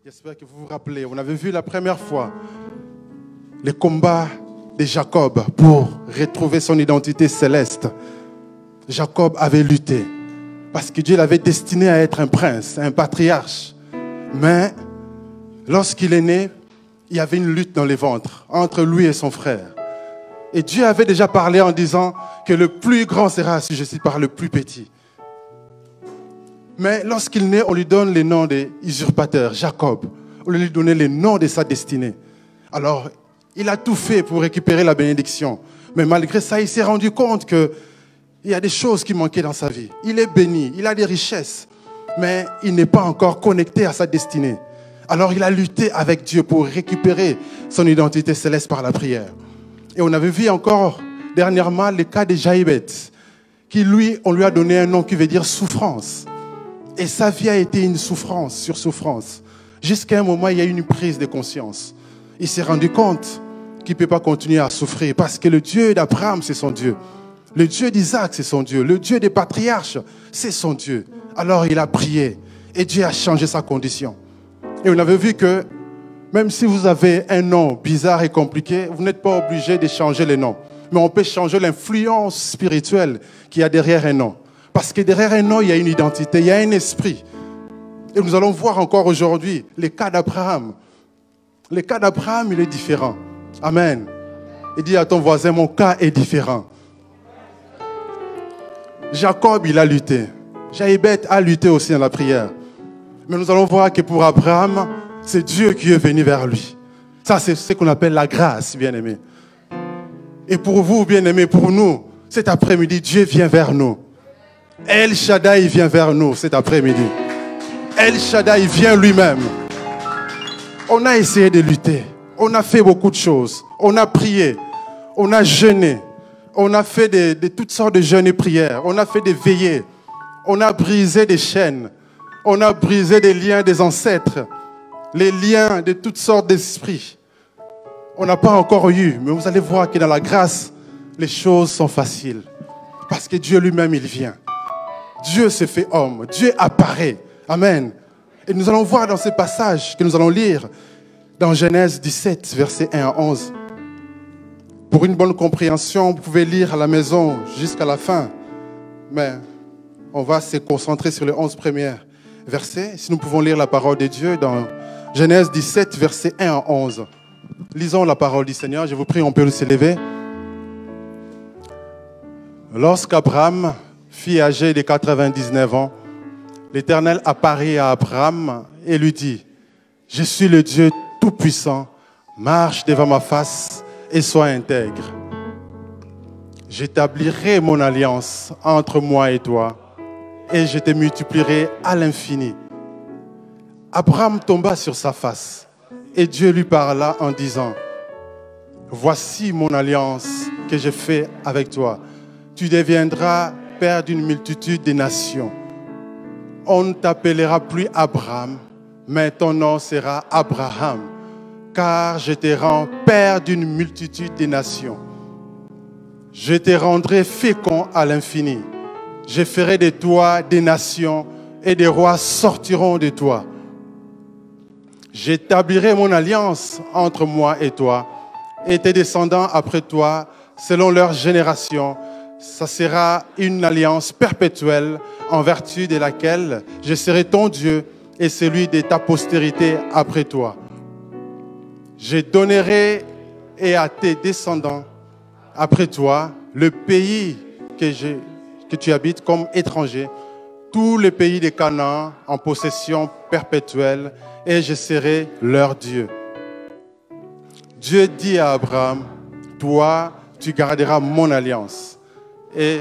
J'espère que vous vous rappelez, on avait vu la première fois les combats de Jacob pour retrouver son identité céleste. Jacob avait lutté parce que Dieu l'avait destiné à être un prince, un patriarche. Mais lorsqu'il est né, il y avait une lutte dans les ventres entre lui et son frère. Et Dieu avait déjà parlé en disant que le plus grand sera assujetti par le plus petit. Mais lorsqu'il naît, on lui donne les noms des usurpateurs, Jacob. On lui donne les noms de sa destinée. Alors, il a tout fait pour récupérer la bénédiction. Mais malgré ça, il s'est rendu compte qu'il y a des choses qui manquaient dans sa vie. Il est béni, il a des richesses, mais il n'est pas encore connecté à sa destinée. Alors, il a lutté avec Dieu pour récupérer son identité céleste par la prière. Et on avait vu encore dernièrement le cas de Jaïbet, qui lui, on lui a donné un nom qui veut dire souffrance. Et sa vie a été une souffrance sur souffrance. Jusqu'à un moment, il y a eu une prise de conscience. Il s'est rendu compte qu'il ne peut pas continuer à souffrir parce que le Dieu d'Abraham, c'est son Dieu. Le Dieu d'Isaac, c'est son Dieu. Le Dieu des patriarches, c'est son Dieu. Alors il a prié et Dieu a changé sa condition. Et on avait vu que même si vous avez un nom bizarre et compliqué, vous n'êtes pas obligé de changer le nom. Mais on peut changer l'influence spirituelle qu'il y a derrière un nom. Parce que derrière un nom, il y a une identité, il y a un esprit. Et nous allons voir encore aujourd'hui les cas d'Abraham. Le cas d'Abraham, il est différent. Amen. Et dis à ton voisin, mon cas est différent. Jacob, il a lutté. Jaïbet a lutté aussi dans la prière. Mais nous allons voir que pour Abraham, c'est Dieu qui est venu vers lui. Ça, c'est ce qu'on appelle la grâce, bien-aimé. Et pour vous, bien-aimés, pour nous, cet après-midi, Dieu vient vers nous. El Shaddai vient vers nous cet après-midi. El Shaddai vient lui-même. On a essayé de lutter. On a fait beaucoup de choses. On a prié. On a jeûné. On a fait de toutes sortes de jeûnes et prières. On a fait des veillées. On a brisé des chaînes. On a brisé des liens des ancêtres. Les liens de toutes sortes d'esprits. On n'a pas encore eu. Mais vous allez voir que dans la grâce, les choses sont faciles. Parce que Dieu lui-même, il vient. Dieu se fait homme. Dieu apparaît. Amen. Et nous allons voir dans ces passages que nous allons lire dans Genèse 17, versets 1 à 11. Pour une bonne compréhension, vous pouvez lire à la maison jusqu'à la fin. Mais on va se concentrer sur les 11 premiers versets. Si nous pouvons lire la parole de Dieu dans Genèse 17, versets 1 à 11. Lisons la parole du Seigneur. Je vous prie, on peut se lever. Lorsqu'Abraham fut âgé de 99 ans, l'Éternel apparut à Abraham et lui dit, « Je suis le Dieu Tout-Puissant, marche devant ma face et sois intègre. J'établirai mon alliance entre moi et toi et je te multiplierai à l'infini. » Abraham tomba sur sa face et Dieu lui parla en disant, « Voici mon alliance que j'ai faite avec toi. Tu deviendras père d'une multitude de nations. On ne t'appellera plus Abraham, mais ton nom sera Abraham, car je te rends père d'une multitude de nations. Je te rendrai fécond à l'infini. Je ferai de toi des nations et des rois sortiront de toi. J'établirai mon alliance entre moi et toi et tes descendants après toi, selon leur génération. Ça sera une alliance perpétuelle en vertu de laquelle je serai ton Dieu et celui de ta postérité après toi. Je donnerai et à tes descendants après toi le pays que tu habites comme étranger, tous les pays de Canaan en possession perpétuelle, et je serai leur Dieu. Dieu dit à Abraham, toi, tu garderas mon alliance et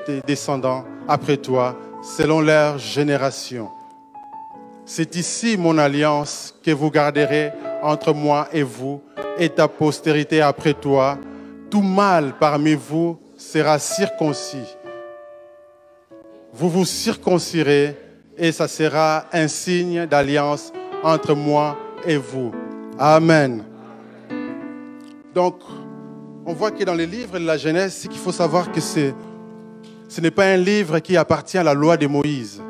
tes descendants après toi, selon leur génération. C'est ici mon alliance que vous garderez entre moi et vous et ta postérité après toi. Tout mâle parmi vous sera circoncis. Vous vous circoncirez et ça sera un signe d'alliance entre moi et vous. Amen. Donc, on voit que dans les livres de la Genèse, ce qu'il faut savoir que ce n'est pas un livre qui appartient à la loi de Moïse.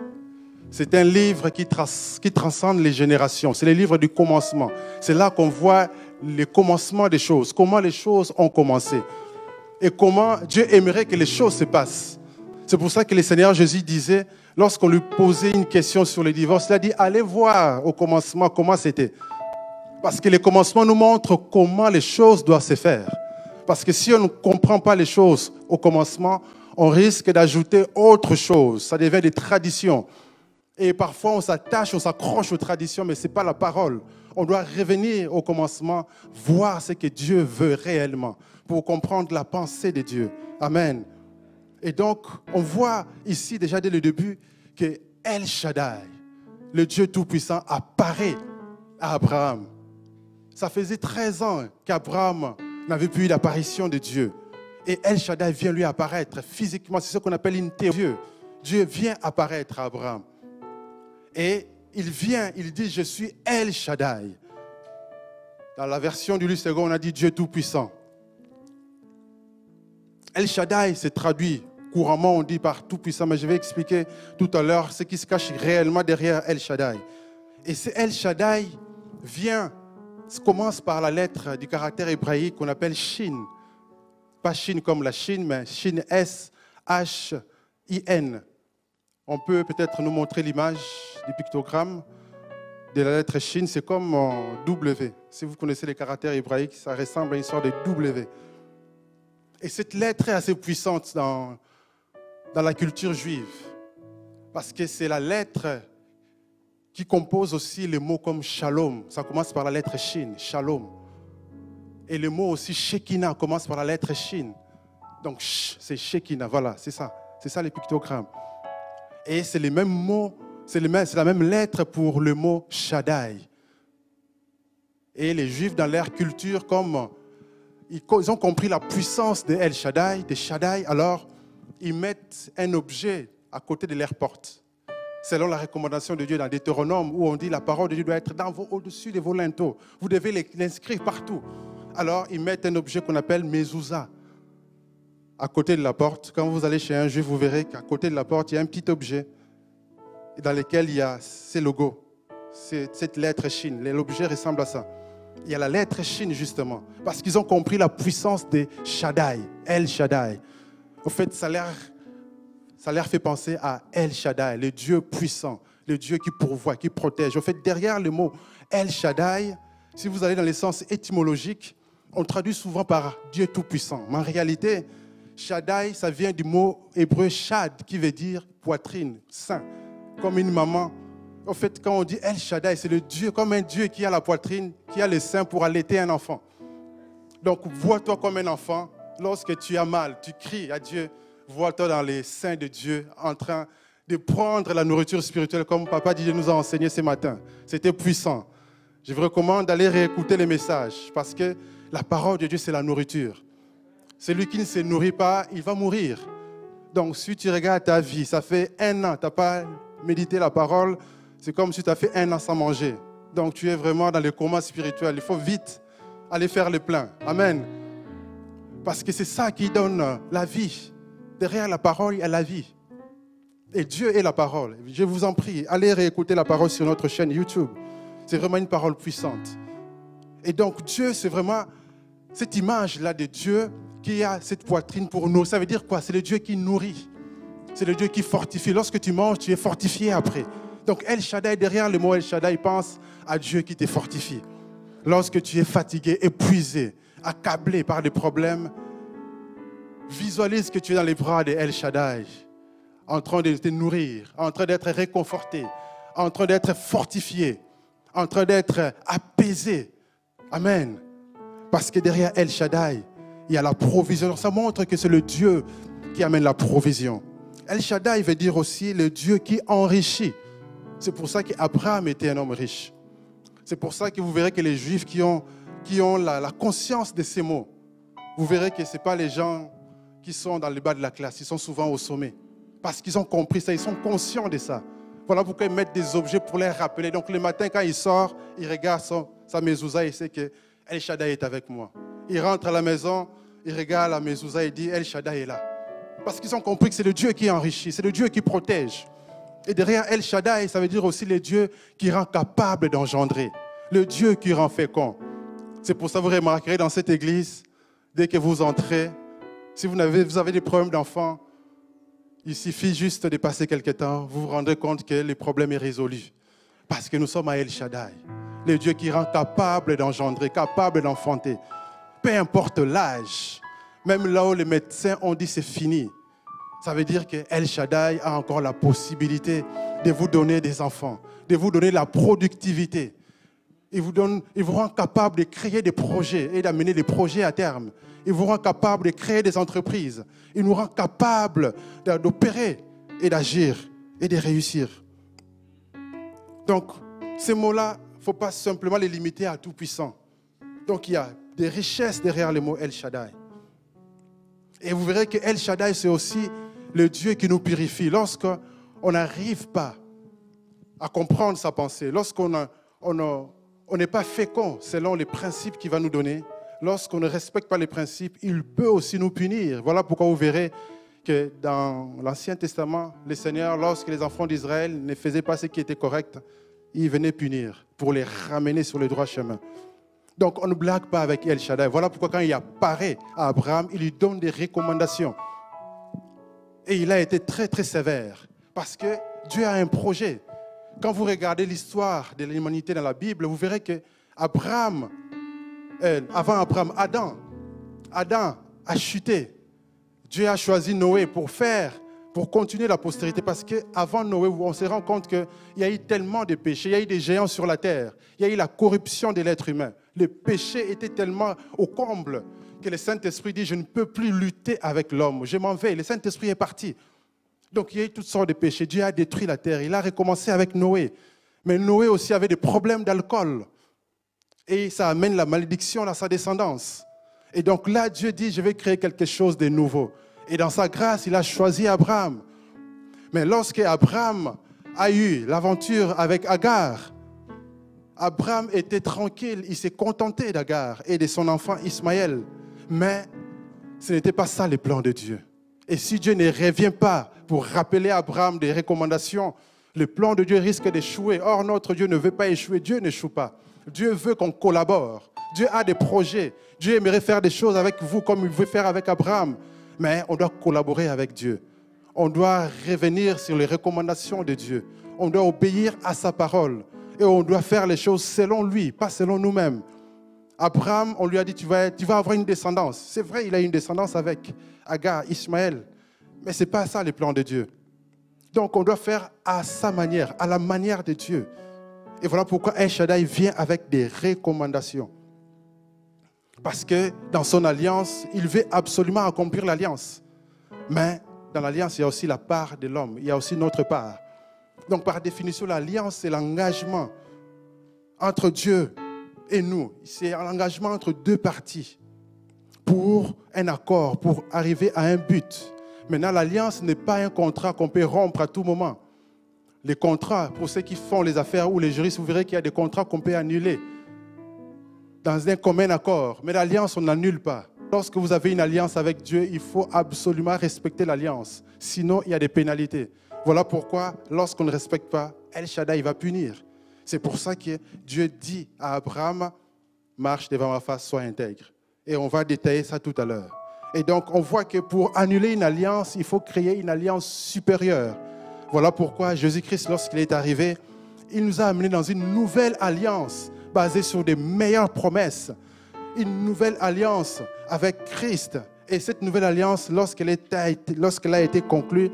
C'est un livre qui transcende les générations. C'est le livre du commencement. C'est là qu'on voit le commencement des choses, comment les choses ont commencé et comment Dieu aimerait que les choses se passent. C'est pour ça que le Seigneur Jésus disait, lorsqu'on lui posait une question sur le divorce, il a dit, allez voir au commencement comment c'était. Parce que le commencement nous montre comment les choses doivent se faire. Parce que si on ne comprend pas les choses au commencement, on risque d'ajouter autre chose. Ça devient des traditions. Et parfois, on s'attache, on s'accroche aux traditions, mais ce n'est pas la parole. On doit revenir au commencement, voir ce que Dieu veut réellement pour comprendre la pensée de Dieu. Amen. Et donc, on voit ici déjà dès le début que El Shaddai, le Dieu Tout-Puissant, apparaît à Abraham. Ça faisait 13 ans qu'Abraham n'avait plus eu l'apparition de Dieu. Et El Shaddai vient lui apparaître physiquement. C'est ce qu'on appelle une théorie. Dieu vient apparaître à Abraham. Et il vient, il dit, je suis El Shaddai. Dans la version du livre second, on a dit Dieu Tout-Puissant. El Shaddai se traduit couramment, on dit par Tout-Puissant, mais je vais expliquer tout à l'heure ce qui se cache réellement derrière El Shaddai. Et ce El Shaddai commence par la lettre du caractère hébraïque qu'on appelle Shin. Pas Shin comme la Chine, mais Shin, S-H-I-N. On peut peut-être nous montrer l'image du pictogramme de la lettre Shin. C'est comme W. Si vous connaissez les caractères hébraïques, ça ressemble à une sorte de W. Et cette lettre est assez puissante dans la culture juive. Parce que c'est la lettre qui compose aussi les mots comme Shalom. Ça commence par la lettre Shin, Shalom. Et le mot aussi Shekinah commence par la lettre Shin. Donc, c'est Shekinah, voilà, c'est ça. C'est ça les pictogrammes. Et c'est les mêmes mots, c'est la même lettre pour le mot Shaddai. Et les Juifs, dans leur culture, comme ils ont compris la puissance de El Shaddai, de Shaddai, alors ils mettent un objet à côté de leur porte. Selon la recommandation de Dieu dans Deutéronome, où on dit la parole de Dieu doit être au-dessus de vos linteaux. Vous devez l'inscrire partout. Alors, ils mettent un objet qu'on appelle mezouza à côté de la porte. Quand vous allez chez un juif, vous verrez qu'à côté de la porte, il y a un petit objet dans lequel il y a ces logos, cette lettre Shin. L'objet ressemble à ça. Il y a la lettre Shin, justement, parce qu'ils ont compris la puissance de Shaddai, El Shaddai. Au fait, ça leur fait penser à El Shaddai, le Dieu puissant, le Dieu qui pourvoit, qui protège. Au fait, derrière le mot El Shaddai, si vous allez dans le sens étymologique, on traduit souvent par Dieu tout-puissant. Mais en réalité, Shaddai, ça vient du mot hébreu Shad, qui veut dire poitrine, sein, comme une maman. En fait, quand on dit El Shaddai, c'est le Dieu, comme un Dieu qui a la poitrine, qui a le sein pour allaiter un enfant. Donc, vois-toi comme un enfant. Lorsque tu as mal, tu cries à Dieu. Vois-toi dans les seins de Dieu, en train de prendre la nourriture spirituelle, comme Papa Didier nous a enseigné ce matin. C'était puissant. Je vous recommande d'aller réécouter les messages, parce que la parole de Dieu, c'est la nourriture. Celui qui ne se nourrit pas, il va mourir. Donc, si tu regardes ta vie, ça fait 1 an, tu n'as pas médité la parole, c'est comme si tu as fait 1 an sans manger. Donc, tu es vraiment dans le coma spirituel. Il faut vite aller faire le plein. Amen. Parce que c'est ça qui donne la vie. Derrière la parole, il y a la vie. Et Dieu est la parole. Je vous en prie, allez réécouter la parole sur notre chaîne YouTube. C'est vraiment une parole puissante. Et donc, Dieu, c'est vraiment cette image-là de Dieu qui a cette poitrine pour nous. Ça veut dire quoi? C'est le Dieu qui nourrit. C'est le Dieu qui fortifie. Lorsque tu manges, tu es fortifié après. Donc, El Shaddai, derrière le mot El Shaddai, pense à Dieu qui te fortifie. Lorsque tu es fatigué, épuisé, accablé par des problèmes, visualise que tu es dans les bras de El Shaddai, en train de te nourrir, en train d'être réconforté, en train d'être fortifié, en train d'être apaisé. Amen. Parce que derrière El Shaddai, il y a la provision. Donc, ça montre que c'est le Dieu qui amène la provision. El Shaddai veut dire aussi le Dieu qui enrichit. C'est pour ça qu'Abraham était un homme riche. C'est pour ça que vous verrez que les Juifs qui ont la conscience de ces mots, vous verrez que ce n'est pas les gens qui sont dans le bas de la classe, ils sont souvent au sommet. Parce qu'ils ont compris ça, ils sont conscients de ça. Voilà pourquoi ils mettent des objets pour les rappeler. Donc le matin, quand il sort, il regarde sa mezouza et il sait que El Shaddai est avec moi. Il rentre à la maison, il regarde la mezouza et dit El Shaddai est là. Parce qu'ils ont compris que c'est le Dieu qui enrichit, c'est le Dieu qui protège. Et derrière El Shaddai, ça veut dire aussi le Dieu qui rend capable d'engendrer. Le Dieu qui rend fécond. C'est pour ça que vous remarquerez dans cette église, dès que vous entrez, si vous avez des problèmes d'enfants, il suffit juste de passer quelques temps, vous vous rendrez compte que le problème est résolu. Parce que nous sommes à El Shaddai, le Dieu qui rend capable d'engendrer, capable d'enfanter. Peu importe l'âge, même là où les médecins ont dit c'est fini, ça veut dire que El Shaddai a encore la possibilité de vous donner des enfants, de vous donner la productivité. Il vous rend capable de créer des projets et d'amener des projets à terme. Il vous rend capable de créer des entreprises. Il nous rend capable d'opérer et d'agir et de réussir. Donc, ces mots-là, il ne faut pas simplement les limiter à tout puissant. Donc, il y a des richesses derrière le mot El Shaddai. Et vous verrez que El Shaddai, c'est aussi le Dieu qui nous purifie. Lorsqu'on n'arrive pas à comprendre sa pensée, lorsqu'on n'est pas fécond selon les principes qu'il va nous donner, lorsqu'on ne respecte pas les principes, il peut aussi nous punir. Voilà pourquoi vous verrez que dans l'Ancien Testament, le Seigneur, lorsque les enfants d'Israël ne faisaient pas ce qui était correct, il venait punir pour les ramener sur le droit chemin. Donc on ne blague pas avec El Shaddai. Voilà pourquoi quand il apparaît à Abraham, il lui donne des recommandations. Et il a été très très sévère parce que Dieu a un projet. Quand vous regardez l'histoire de l'humanité dans la Bible, vous verrez que avant Abraham, Adam a chuté. Dieu a choisi Noé pour continuer la postérité. Parce qu'avant Noé, on se rend compte qu'il y a eu tellement de péchés, il y a eu des géants sur la terre, il y a eu la corruption de l'être humain. Le péché était tellement au comble que le Saint-Esprit dit, je ne peux plus lutter avec l'homme, je m'en vais. Le Saint-Esprit est parti. Donc il y a eu toutes sortes de péchés. Dieu a détruit la terre. Il a recommencé avec Noé. Mais Noé aussi avait des problèmes d'alcool. Et ça amène la malédiction à sa descendance. Et donc là, Dieu dit, je vais créer quelque chose de nouveau. Et dans sa grâce, il a choisi Abraham. Mais lorsque Abraham a eu l'aventure avec Agar, Abraham était tranquille. Il s'est contenté d'Agar et de son enfant Ismaël. Mais ce n'était pas ça le plan de Dieu. Et si Dieu ne revient pas pour rappeler à Abraham des recommandations, le plan de Dieu risque d'échouer. Or, notre Dieu ne veut pas échouer. Dieu n'échoue pas. Dieu veut qu'on collabore. Dieu a des projets. Dieu aimerait faire des choses avec vous comme il veut faire avec Abraham. Mais on doit collaborer avec Dieu. On doit revenir sur les recommandations de Dieu. On doit obéir à sa parole. Et on doit faire les choses selon lui, pas selon nous-mêmes. Abraham, on lui a dit, tu vas avoir une descendance. C'est vrai, il a une descendance avec Agar, Ismaël. Mais ce n'est pas ça le plan de Dieu. Donc on doit faire à sa manière, à la manière de Dieu. Et voilà pourquoi El Shaddai vient avec des recommandations. Parce que dans son alliance, il veut absolument accomplir l'alliance. Mais dans l'alliance, il y a aussi la part de l'homme. Il y a aussi notre part. Donc par définition, l'alliance, c'est l'engagement entre Dieu et nous. C'est un engagement entre deux parties pour un accord, pour arriver à un but. Maintenant, l'alliance n'est pas un contrat qu'on peut rompre à tout moment. Les contrats, pour ceux qui font les affaires ou les juristes, vous verrez qu'il y a des contrats qu'on peut annuler dans un commun accord. Mais l'alliance, on n'annule pas. Lorsque vous avez une alliance avec Dieu, il faut absolument respecter l'alliance. Sinon, il y a des pénalités. Voilà pourquoi, lorsqu'on ne respecte pas, El Shaddai va punir. C'est pour ça que Dieu dit à Abraham, marche devant ma face, sois intègre. Et on va détailler ça tout à l'heure. Et donc, on voit que pour annuler une alliance, il faut créer une alliance supérieure. Voilà pourquoi Jésus-Christ, lorsqu'il est arrivé, il nous a amenés dans une nouvelle alliance basée sur des meilleures promesses. Une nouvelle alliance avec Christ. Et cette nouvelle alliance, lorsqu'elle a été conclue,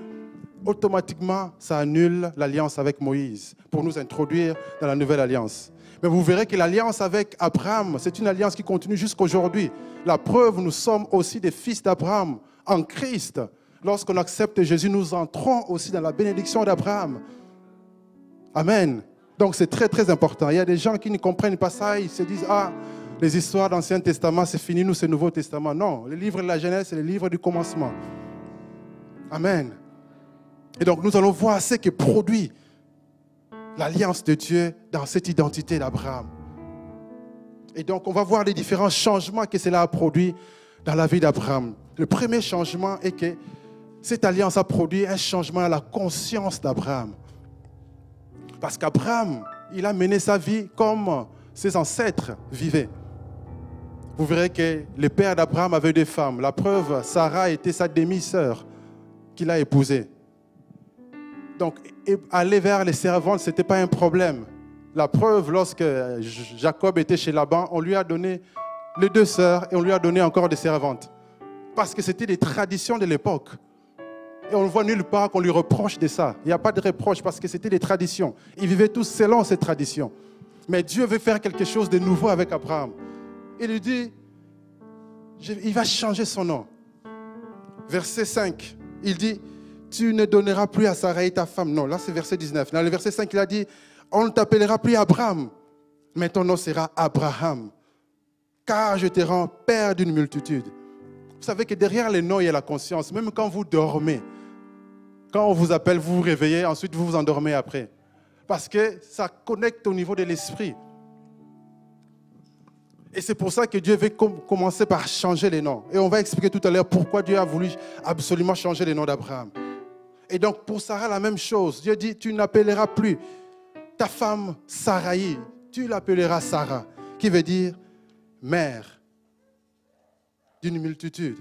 automatiquement, ça annule l'alliance avec Moïse pour nous introduire dans la nouvelle alliance. Mais vous verrez que l'alliance avec Abraham, c'est une alliance qui continue jusqu'aujourd'hui. La preuve, nous sommes aussi des fils d'Abraham en Christ. Lorsqu'on accepte Jésus, nous entrons aussi dans la bénédiction d'Abraham. Amen. Donc c'est très très important. Il y a des gens qui ne comprennent pas ça, ils se disent, les histoires d'Ancien Testament, c'est fini, nous c'est Nouveau Testament. Non, le livre de la Genèse, c'est le livre du commencement. Amen. Et donc nous allons voir ce que produit l'alliance de Dieu dans cette identité d'Abraham. Et donc on va voir les différents changements que cela a produit dans la vie d'Abraham. Le premier changement est que cette alliance a produit un changement à la conscience d'Abraham. Parce qu'Abraham, il a mené sa vie comme ses ancêtres vivaient. Vous verrez que le père d'Abraham avait des femmes. La preuve, Sarah était sa demi-sœur qu'il a épousée. Donc, aller vers les servantes, ce n'était pas un problème. La preuve, lorsque Jacob était chez Laban, on lui a donné les 2 sœurs et on lui a donné encore des servantes. Parce que c'était des traditions de l'époque. Et on ne voit nulle part qu'on lui reproche de ça. Il n'y a pas de reproche parce que c'était des traditions. Ils vivaient tous selon ces traditions. Mais Dieu veut faire quelque chose de nouveau avec Abraham. Il lui dit, il va changer son nom. Verset 5, il dit, tu ne donneras plus à Sarai ta femme. Non, là c'est verset 19. Dans le verset 5, il a dit, on ne t'appellera plus Abraham, mais ton nom sera Abraham, car je te rends père d'une multitude. Vous savez que derrière les noms, il y a la conscience. Même quand vous dormez, quand on vous appelle, vous vous réveillez, ensuite vous vous endormez après. Parce que ça connecte au niveau de l'esprit. Et c'est pour ça que Dieu veut commencer par changer les noms. Et on va expliquer tout à l'heure pourquoi Dieu a voulu absolument changer les noms d'Abraham. Et donc pour Sarah, la même chose. Dieu dit, tu n'appelleras plus ta femme Saraï, tu l'appelleras Sarah, qui veut dire mère d'une multitude.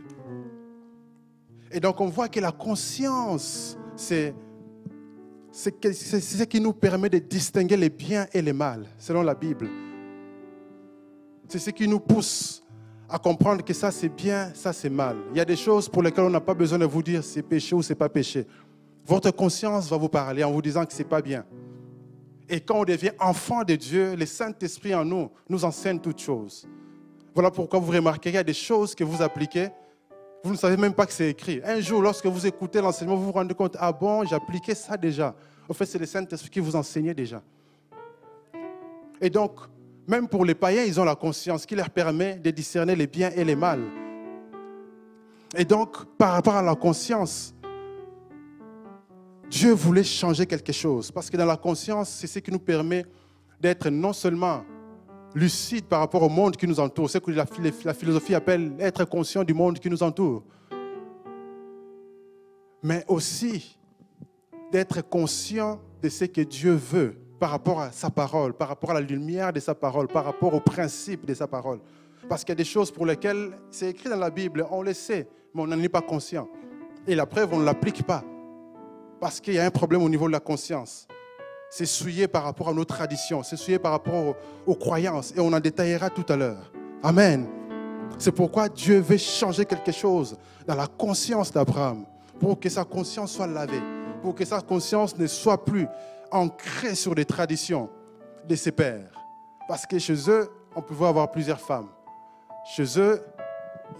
Et donc on voit que la conscience, c'est ce qui nous permet de distinguer les biens et les mal, selon la Bible. C'est ce qui nous pousse à comprendre que ça c'est bien, ça c'est mal. Il y a des choses pour lesquelles on n'a pas besoin de vous dire c'est péché ou c'est pas péché. Votre conscience va vous parler en vous disant que c'est pas bien. Et quand on devient enfant de Dieu, le Saint-Esprit en nous nous enseigne toutes choses. Voilà pourquoi vous remarquez qu'il y a des choses que vous appliquez, vous ne savez même pas que c'est écrit. Un jour, lorsque vous écoutez l'enseignement, vous vous rendez compte, ah bon, j'appliquais ça déjà. En fait, c'est le Saint-Esprit qui vous enseignait déjà. Et donc, même pour les païens, ils ont la conscience qui leur permet de discerner les biens et les mal. Et donc, par rapport à la conscience, Dieu voulait changer quelque chose. Parce que dans la conscience, c'est ce qui nous permet d'être non seulement lucide par rapport au monde qui nous entoure, c'est ce que la philosophie appelle être conscient du monde qui nous entoure, mais aussi d'être conscient de ce que Dieu veut par rapport à sa parole, par rapport à la lumière de sa parole, par rapport aux principes de sa parole. Parce qu'il y a des choses pour lesquelles c'est écrit dans la Bible, on le sait, mais on n'en est pas conscient. Et la preuve, on ne l'applique pas. Parce qu'il y a un problème au niveau de la conscience. C'est souillé par rapport à nos traditions, c'est souillé par rapport aux croyances. Et on en détaillera tout à l'heure. Amen. C'est pourquoi Dieu veut changer quelque chose dans la conscience d'Abraham, pour que sa conscience soit lavée, pour que sa conscience ne soit plus ancrée sur des traditions de ses pères. Parce que chez eux, on pouvait avoir plusieurs femmes. Chez eux,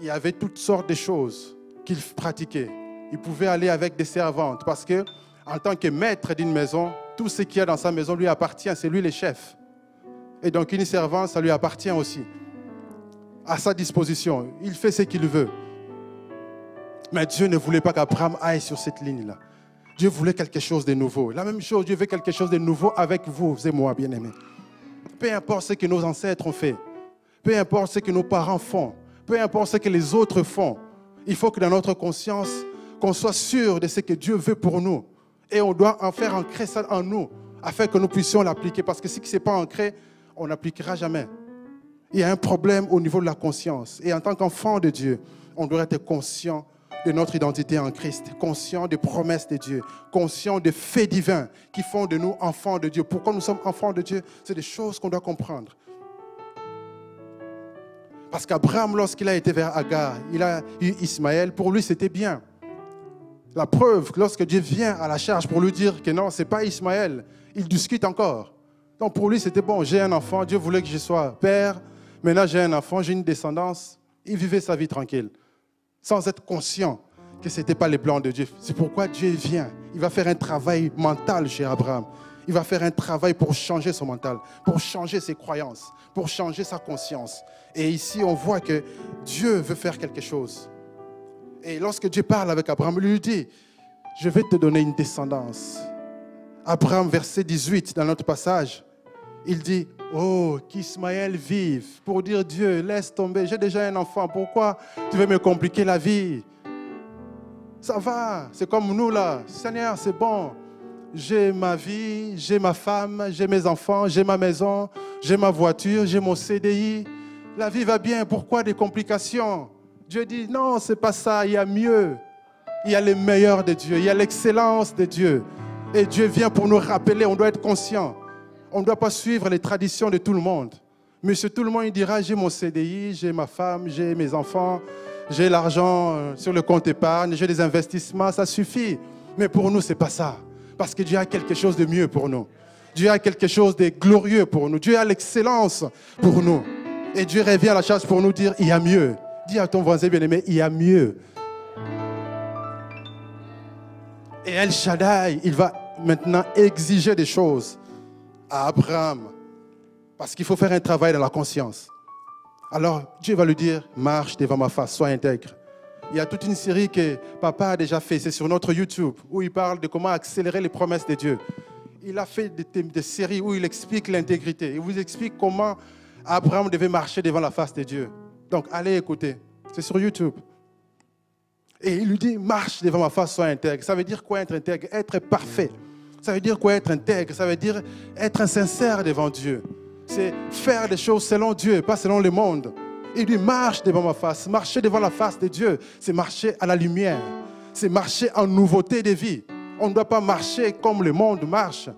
il y avait toutes sortes de choses qu'ils pratiquaient. Ils pouvaient aller avec des servantes parce que, en tant que maître d'une maison, tout ce qu'il y a dans sa maison lui appartient, c'est lui le chef. Et donc une servante, ça lui appartient aussi. À sa disposition, il fait ce qu'il veut. Mais Dieu ne voulait pas qu'Abraham aille sur cette ligne-là. Dieu voulait quelque chose de nouveau. La même chose, Dieu veut quelque chose de nouveau avec vous et moi, bien-aimés. Peu importe ce que nos ancêtres ont fait, peu importe ce que nos parents font, peu importe ce que les autres font, il faut que dans notre conscience, qu'on soit sûr de ce que Dieu veut pour nous. Et on doit en faire ancrer ça en nous, afin que nous puissions l'appliquer. Parce que si ce n'est pas ancré, on n'appliquera jamais. Il y a un problème au niveau de la conscience. Et en tant qu'enfant de Dieu, on doit être conscient de notre identité en Christ, conscient des promesses de Dieu, conscient des faits divins qui font de nous enfants de Dieu. Pourquoi nous sommes enfants de Dieu? C'est des choses qu'on doit comprendre. Parce qu'Abraham, lorsqu'il a été vers Agar, il a eu Ismaël, pour lui c'était bien. La preuve, lorsque Dieu vient à la charge pour lui dire que non, ce n'est pas Ismaël, il discute encore. Donc pour lui, c'était bon, j'ai un enfant, Dieu voulait que je sois père, maintenant j'ai un enfant, j'ai une descendance. Il vivait sa vie tranquille, sans être conscient que ce n'était pas les plans de Dieu. C'est pourquoi Dieu vient. Il va faire un travail mental chez Abraham. Il va faire un travail pour changer son mental, pour changer ses croyances, pour changer sa conscience. Et ici, on voit que Dieu veut faire quelque chose. Et lorsque Dieu parle avec Abraham, il lui dit, je vais te donner une descendance. Abraham, verset 18, dans notre passage, il dit, oh, qu'Ismaël vive. Pour dire, Dieu, laisse tomber, j'ai déjà un enfant, pourquoi tu veux me compliquer la vie? Ça va, c'est comme nous là, Seigneur, c'est bon. j'ai ma vie, j'ai ma femme, j'ai mes enfants, j'ai ma maison, j'ai ma voiture, j'ai mon CDI. La vie va bien, pourquoi des complications? Dieu dit, non, ce n'est pas ça, il y a mieux. Il y a le meilleur de Dieu, il y a l'excellence de Dieu. Et Dieu vient pour nous rappeler, on doit être conscient. On ne doit pas suivre les traditions de tout le monde. Monsieur, tout le monde il dira, j'ai mon CDI, j'ai ma femme, j'ai mes enfants, j'ai l'argent sur le compte épargne, j'ai des investissements, ça suffit. Mais pour nous, ce n'est pas ça. Parce que Dieu a quelque chose de mieux pour nous. Dieu a quelque chose de glorieux pour nous. Dieu a l'excellence pour nous. Et Dieu revient à la charge pour nous dire, il y a mieux. Dis à ton voisin bien-aimé, il y a mieux. Et El Shaddai, il va maintenant exiger des choses à Abraham. Parce qu'il faut faire un travail dans la conscience. Alors, Dieu va lui dire, marche devant ma face, sois intègre. Il y a toute une série que papa a déjà fait, c'est sur notre YouTube, où il parle de comment accélérer les promesses de Dieu. Il a fait des séries où il explique l'intégrité. Il vous explique comment Abraham devait marcher devant la face de Dieu. Donc, allez écouter. C'est sur YouTube. Et il lui dit, marche devant ma face, sois intègre. Ça veut dire quoi être intègre? Être parfait. Ça veut dire quoi être intègre? Ça veut dire être sincère devant Dieu. C'est faire des choses selon Dieu, pas selon le monde. Il dit, marche devant ma face. Marcher devant la face de Dieu, c'est marcher à la lumière. C'est marcher en nouveauté de vie. On ne doit pas marcher comme le monde marche.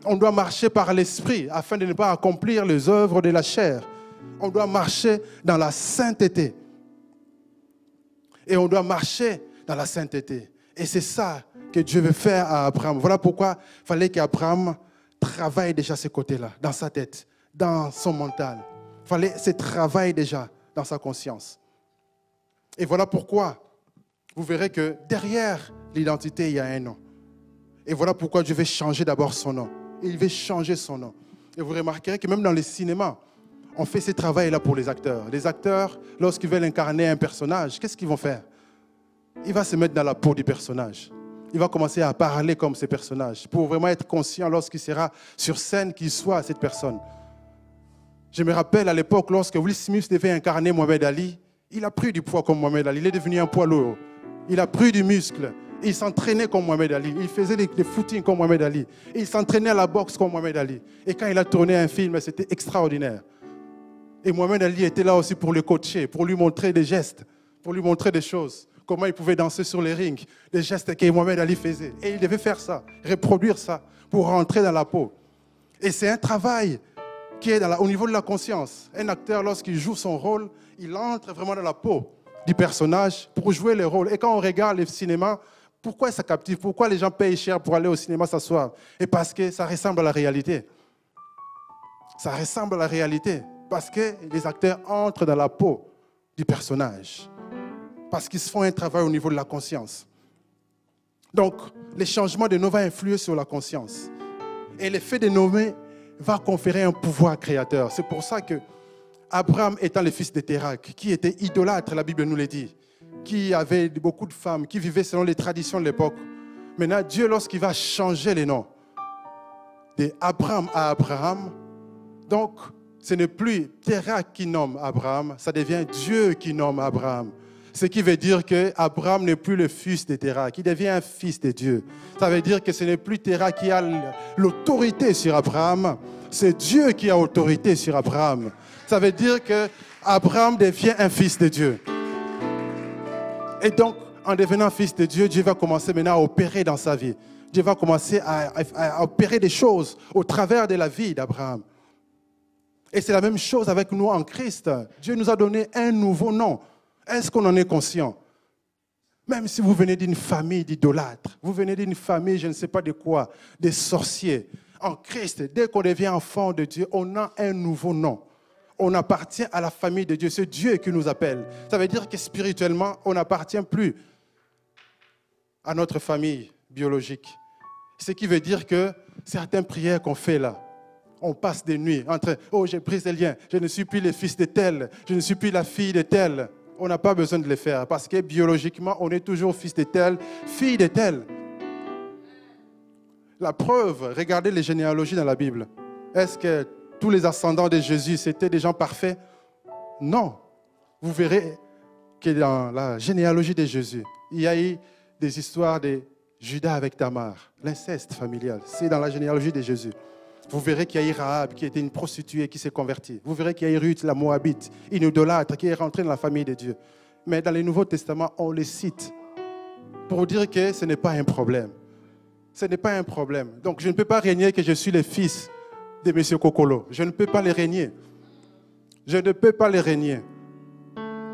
On doit marcher par l'esprit afin de ne pas accomplir les œuvres de la chair. On doit marcher dans la sainteté. Et on doit marcher dans la sainteté. Et c'est ça que Dieu veut faire à Abraham. Voilà pourquoi il fallait qu'Abraham travaille déjà ce côté-là, dans sa tête, dans son mental. Il fallait ce travail déjà dans sa conscience. Et voilà pourquoi vous verrez que derrière l'identité, il y a un nom. Et voilà pourquoi Dieu veut changer d'abord son nom. Il veut changer son nom. Et vous remarquerez que même dans les cinémas, on fait ce travail-là pour les acteurs. Les acteurs, lorsqu'ils veulent incarner un personnage, qu'est-ce qu'ils vont faire? Il va se mettre dans la peau du personnage. Il va commencer à parler comme ce personnage pour vraiment être conscient lorsqu'il sera sur scène qu'il soit cette personne. Je me rappelle à l'époque, lorsque Will Smith devait incarner Mohamed Ali, il a pris du poids comme Mohamed Ali. Il est devenu un poids lourd. Il a pris du muscle. Il s'entraînait comme Mohamed Ali. Il faisait des footings comme Mohamed Ali. Il s'entraînait à la boxe comme Mohamed Ali. Et quand il a tourné un film, c'était extraordinaire. Et Mohamed Ali était là aussi pour le coacher, pour lui montrer des gestes, pour lui montrer des choses. Comment il pouvait danser sur les rings, des gestes que Mohamed Ali faisait. Et il devait faire ça, reproduire ça, pour rentrer dans la peau. Et c'est un travail qui est au niveau de la conscience. Un acteur, lorsqu'il joue son rôle, il entre vraiment dans la peau du personnage pour jouer le rôle. Et quand on regarde le cinéma, pourquoi ça captive? Pourquoi les gens payent cher pour aller au cinéma s'asseoir? Et parce que ça ressemble à la réalité. Ça ressemble à la réalité. Parce que les acteurs entrent dans la peau du personnage. Parce qu'ils se font un travail au niveau de la conscience. Donc, le changement de nom va influer sur la conscience. Et le fait de nommer va conférer un pouvoir créateur. C'est pour ça que Abraham étant le fils de Térak, qui était idolâtre, la Bible nous le dit, qui avait beaucoup de femmes, qui vivaient selon les traditions de l'époque. Maintenant, Dieu, lorsqu'il va changer les noms de Abraham à Abraham, donc ce n'est plus Térak qui nomme Abraham, ça devient Dieu qui nomme Abraham. Ce qui veut dire qu'Abraham n'est plus le fils de Térak, il devient un fils de Dieu. Ça veut dire que ce n'est plus Térak qui a l'autorité sur Abraham, c'est Dieu qui a autorité sur Abraham. Ça veut dire qu'Abraham devient un fils de Dieu. Et donc, en devenant fils de Dieu, Dieu va commencer maintenant à opérer dans sa vie. Dieu va commencer à opérer des choses au travers de la vie d'Abraham. Et c'est la même chose avec nous en Christ. Dieu nous a donné un nouveau nom. Est-ce qu'on en est conscient? Même si vous venez d'une famille d'idolâtres, vous venez d'une famille, je ne sais pas de quoi, des sorciers. En Christ, dès qu'on devient enfant de Dieu, on a un nouveau nom. On appartient à la famille de Dieu. C'est Dieu qui nous appelle. Ça veut dire que spirituellement, on n'appartient plus à notre famille biologique. Ce qui veut dire que certaines prières qu'on fait là, on passe des nuits entre « Oh, j'ai pris ces liens, je ne suis plus le fils de tel, je ne suis plus la fille de tel ». On n'a pas besoin de les faire parce que biologiquement, on est toujours fils de tel, fille de tel. La preuve, regardez les généalogies dans la Bible. Est-ce que tous les ascendants de Jésus, c'était des gens parfaits? Non. Vous verrez que dans la généalogie de Jésus, il y a eu des histoires de Judas avec Tamar, l'inceste familial, c'est dans la généalogie de Jésus. Vous verrez qu'il y a eu Rahab qui était une prostituée qui s'est convertie. Vous verrez qu'il y a eu Ruth, la Moabite, une idolâtre qui est rentrée dans la famille de Dieu. Mais dans le Nouveau Testament, on les cite pour dire que ce n'est pas un problème. Ce n'est pas un problème. Donc je ne peux pas régner que je suis le fils de M. Kokolo. Je ne peux pas les régner. Je ne peux pas les régner.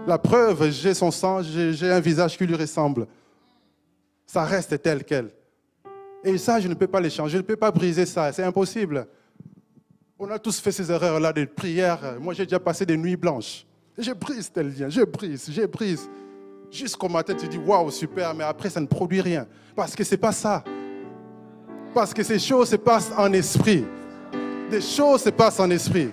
La preuve, j'ai son sang, j'ai un visage qui lui ressemble. Ça reste tel quel. Et ça, je ne peux pas les changer, je ne peux pas briser ça, c'est impossible. On a tous fait ces erreurs-là de prière. Moi, j'ai déjà passé des nuits blanches. Je brise tel lien, je brise. Jusqu'au matin, tu dis, waouh, super, mais après, ça ne produit rien. Parce que ce n'est pas ça. Parce que ces choses se passent en esprit. Des choses se passent en esprit.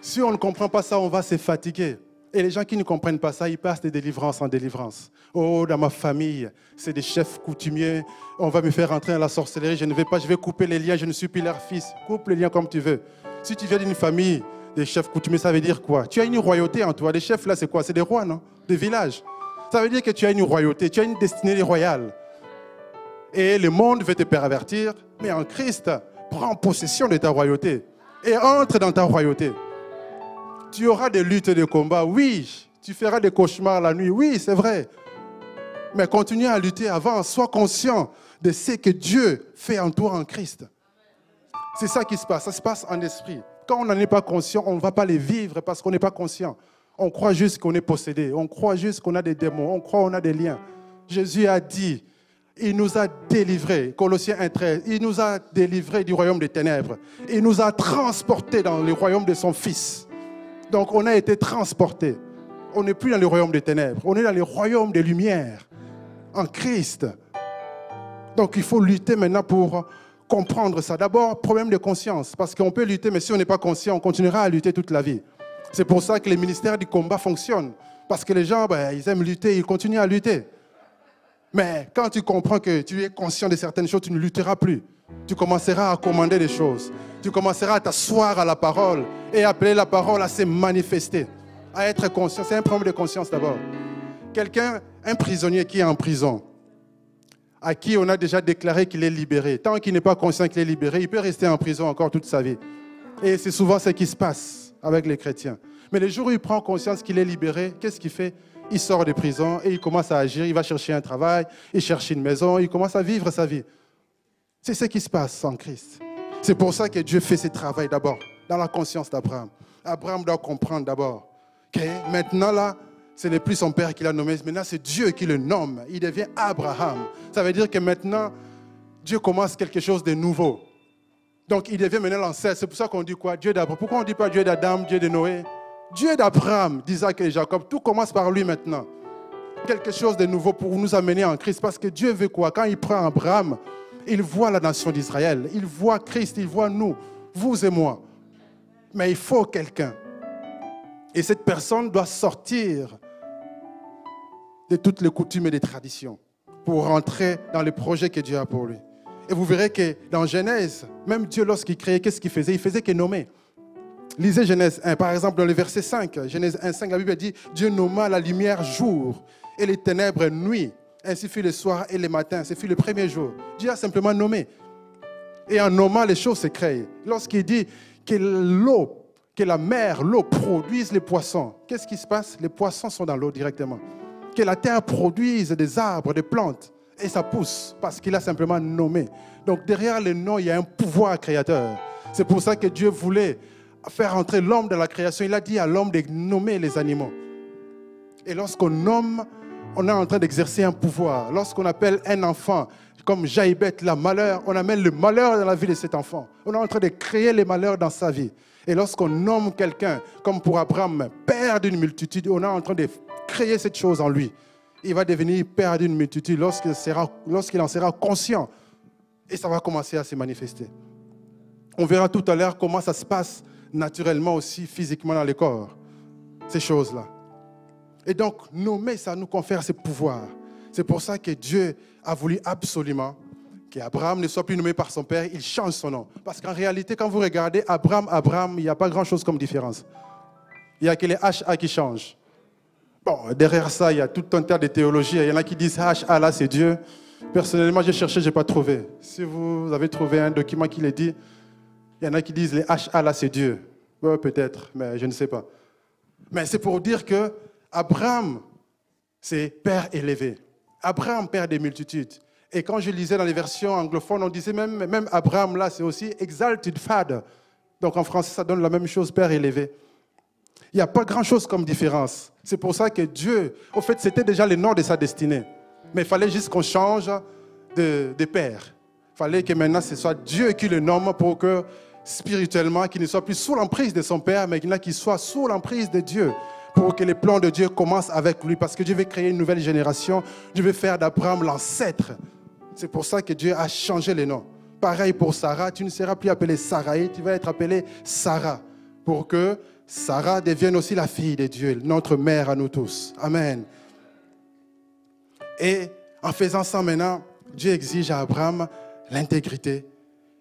Si on ne comprend pas ça, on va se fatiguer. Et les gens qui ne comprennent pas ça, ils passent de délivrance en délivrance. Oh, dans ma famille, c'est des chefs coutumiers. On va me faire rentrer dans la sorcellerie. Je ne vais pas, je vais couper les liens. Je ne suis plus leur fils. Coupe les liens comme tu veux. Si tu viens d'une famille des chefs coutumiers, ça veut dire quoi? Tu as une royauté en toi. Les chefs, là, c'est quoi? C'est des rois, non? Des villages. Ça veut dire que tu as une royauté. Tu as une destinée royale. Et le monde veut te pervertir. Mais en Christ, prends possession de ta royauté. Et entre dans ta royauté. Tu auras des luttes et des combats, oui. Tu feras des cauchemars la nuit, oui, c'est vrai. Mais continue à lutter avant. Sois conscient de ce que Dieu fait en toi en Christ. C'est ça qui se passe. Ça se passe en esprit. Quand on n'en est pas conscient, on ne va pas les vivre parce qu'on n'est pas conscient. On croit juste qu'on est possédé. On croit juste qu'on a des démons. On croit qu'on a des liens. Jésus a dit, il nous a délivrés, Colossiens 1,13, il nous a délivrés du royaume des ténèbres. Il nous a transportés dans le royaume de son Fils. Donc, on a été transportés. On n'est plus dans le royaume des ténèbres. On est dans le royaume des lumières, en Christ. Donc, il faut lutter maintenant pour comprendre ça. D'abord, problème de conscience. Parce qu'on peut lutter, mais si on n'est pas conscient, on continuera à lutter toute la vie. C'est pour ça que les ministères du combat fonctionnent. Parce que les gens, ils aiment lutter, ils continuent à lutter. Mais quand tu comprends que tu es conscient de certaines choses, tu ne lutteras plus. Tu commenceras à commander des choses. Tu commenceras à t'asseoir à la parole et appeler la parole à se manifester, à être conscient. C'est un problème de conscience d'abord. Quelqu'un, un prisonnier qui est en prison, à qui on a déjà déclaré qu'il est libéré, tant qu'il n'est pas conscient qu'il est libéré, il peut rester en prison encore toute sa vie. Et c'est souvent ce qui se passe avec les chrétiens. Mais le jour où il prend conscience qu'il est libéré, qu'est-ce qu'il fait? Il sort de prison et il commence à agir, il va chercher un travail, il cherche une maison, il commence à vivre sa vie. C'est ce qui se passe en Christ. C'est pour ça que Dieu fait ce travail d'abord, dans la conscience d'Abraham. Abraham doit comprendre d'abord que maintenant là, ce n'est plus son père qui l'a nommé, maintenant c'est Dieu qui le nomme. Il devient Abraham. Ça veut dire que maintenant, Dieu commence quelque chose de nouveau. Donc il devient maintenant l'ancêtre. C'est pour ça qu'on dit quoi? Dieu d'Abraham. Pourquoi on ne dit pas Dieu d'Adam, Dieu de Noé? Dieu d'Abraham, d'Isaac et de Jacob. Tout commence par lui maintenant. Quelque chose de nouveau pour nous amener en Christ. Parce que Dieu veut quoi? Quand il prend Abraham, il voit la nation d'Israël. Il voit Christ, il voit nous, vous et moi. Mais il faut quelqu'un. Et cette personne doit sortir de toutes les coutumes et les traditions pour rentrer dans le projet que Dieu a pour lui. Et vous verrez que dans Genèse, même Dieu, lorsqu'il créait, qu'est-ce qu'il faisait? Il faisait que nommer. Lisez Genèse 1, par exemple, dans le verset 5. Genèse 1, 5, la Bible dit « Dieu nomma la lumière jour et les ténèbres nuit. Ainsi fut le soir et le matin. » Ce fut le premier jour. Dieu a simplement nommé. Et en nommant, les choses se créent. Lorsqu'il dit que l'eau, que la mer, l'eau produise les poissons, qu'est-ce qui se passe? Les poissons sont dans l'eau directement. Que la terre produise des arbres, des plantes. Et ça pousse parce qu'il a simplement nommé. Donc derrière le nom, il y a un pouvoir créateur. C'est pour ça que Dieu voulait faire entrer l'homme dans la création. Il a dit à l'homme de nommer les animaux. Et lorsqu'on nomme, on est en train d'exercer un pouvoir. Lorsqu'on appelle un enfant comme Jaïbet, la malheur, on amène le malheur dans la vie de cet enfant. On est en train de créer les malheurs dans sa vie. Et lorsqu'on nomme quelqu'un, comme pour Abraham, père d'une multitude, on est en train de créer cette chose en lui. Il va devenir père d'une multitude lorsqu'il en sera conscient. Et ça va commencer à se manifester. On verra tout à l'heure comment ça se passe naturellement aussi, physiquement dans le corps. Ces choses-là. Et donc, nommer, ça nous confère ce pouvoir. C'est pour ça que Dieu a voulu absolument qu'Abraham ne soit plus nommé par son père, il change son nom. Parce qu'en réalité, quand vous regardez Abraham, il n'y a pas grand-chose comme différence. Il n'y a que les HA qui changent. Bon, derrière ça, il y a tout un tas de théologies. Il y en a qui disent Allah, c'est Dieu. Personnellement, j'ai cherché, je n'ai pas trouvé. Si vous avez trouvé un document qui le dit, il y en a qui disent les Allah, c'est Dieu. Ouais, peut-être, mais je ne sais pas. Mais c'est pour dire que Abraham, c'est Père élevé. Abraham, Père des multitudes. Et quand je lisais dans les versions anglophones, on disait même Abraham, là, c'est aussi Exalted Father. Donc en français, ça donne la même chose, Père élevé. Il n'y a pas grand-chose comme différence. C'est pour ça que Dieu, au fait, c'était déjà le nom de sa destinée. Mais il fallait juste qu'on change de père. Il fallait que maintenant, ce soit Dieu qui le nomme pour que, spirituellement, qu'il ne soit plus sous l'emprise de son père, mais qu'il soit sous l'emprise de Dieu. Pour que les plans de Dieu commencent avec lui. Parce que Dieu veut créer une nouvelle génération. Dieu veut faire d'Abraham l'ancêtre. C'est pour ça que Dieu a changé les noms. Pareil pour Sarah, tu ne seras plus appelée Sarai, tu vas être appelée Sarah. Pour que Sarah devienne aussi la fille de Dieu, notre mère à nous tous. Amen. Et en faisant ça maintenant, Dieu exige à Abraham l'intégrité,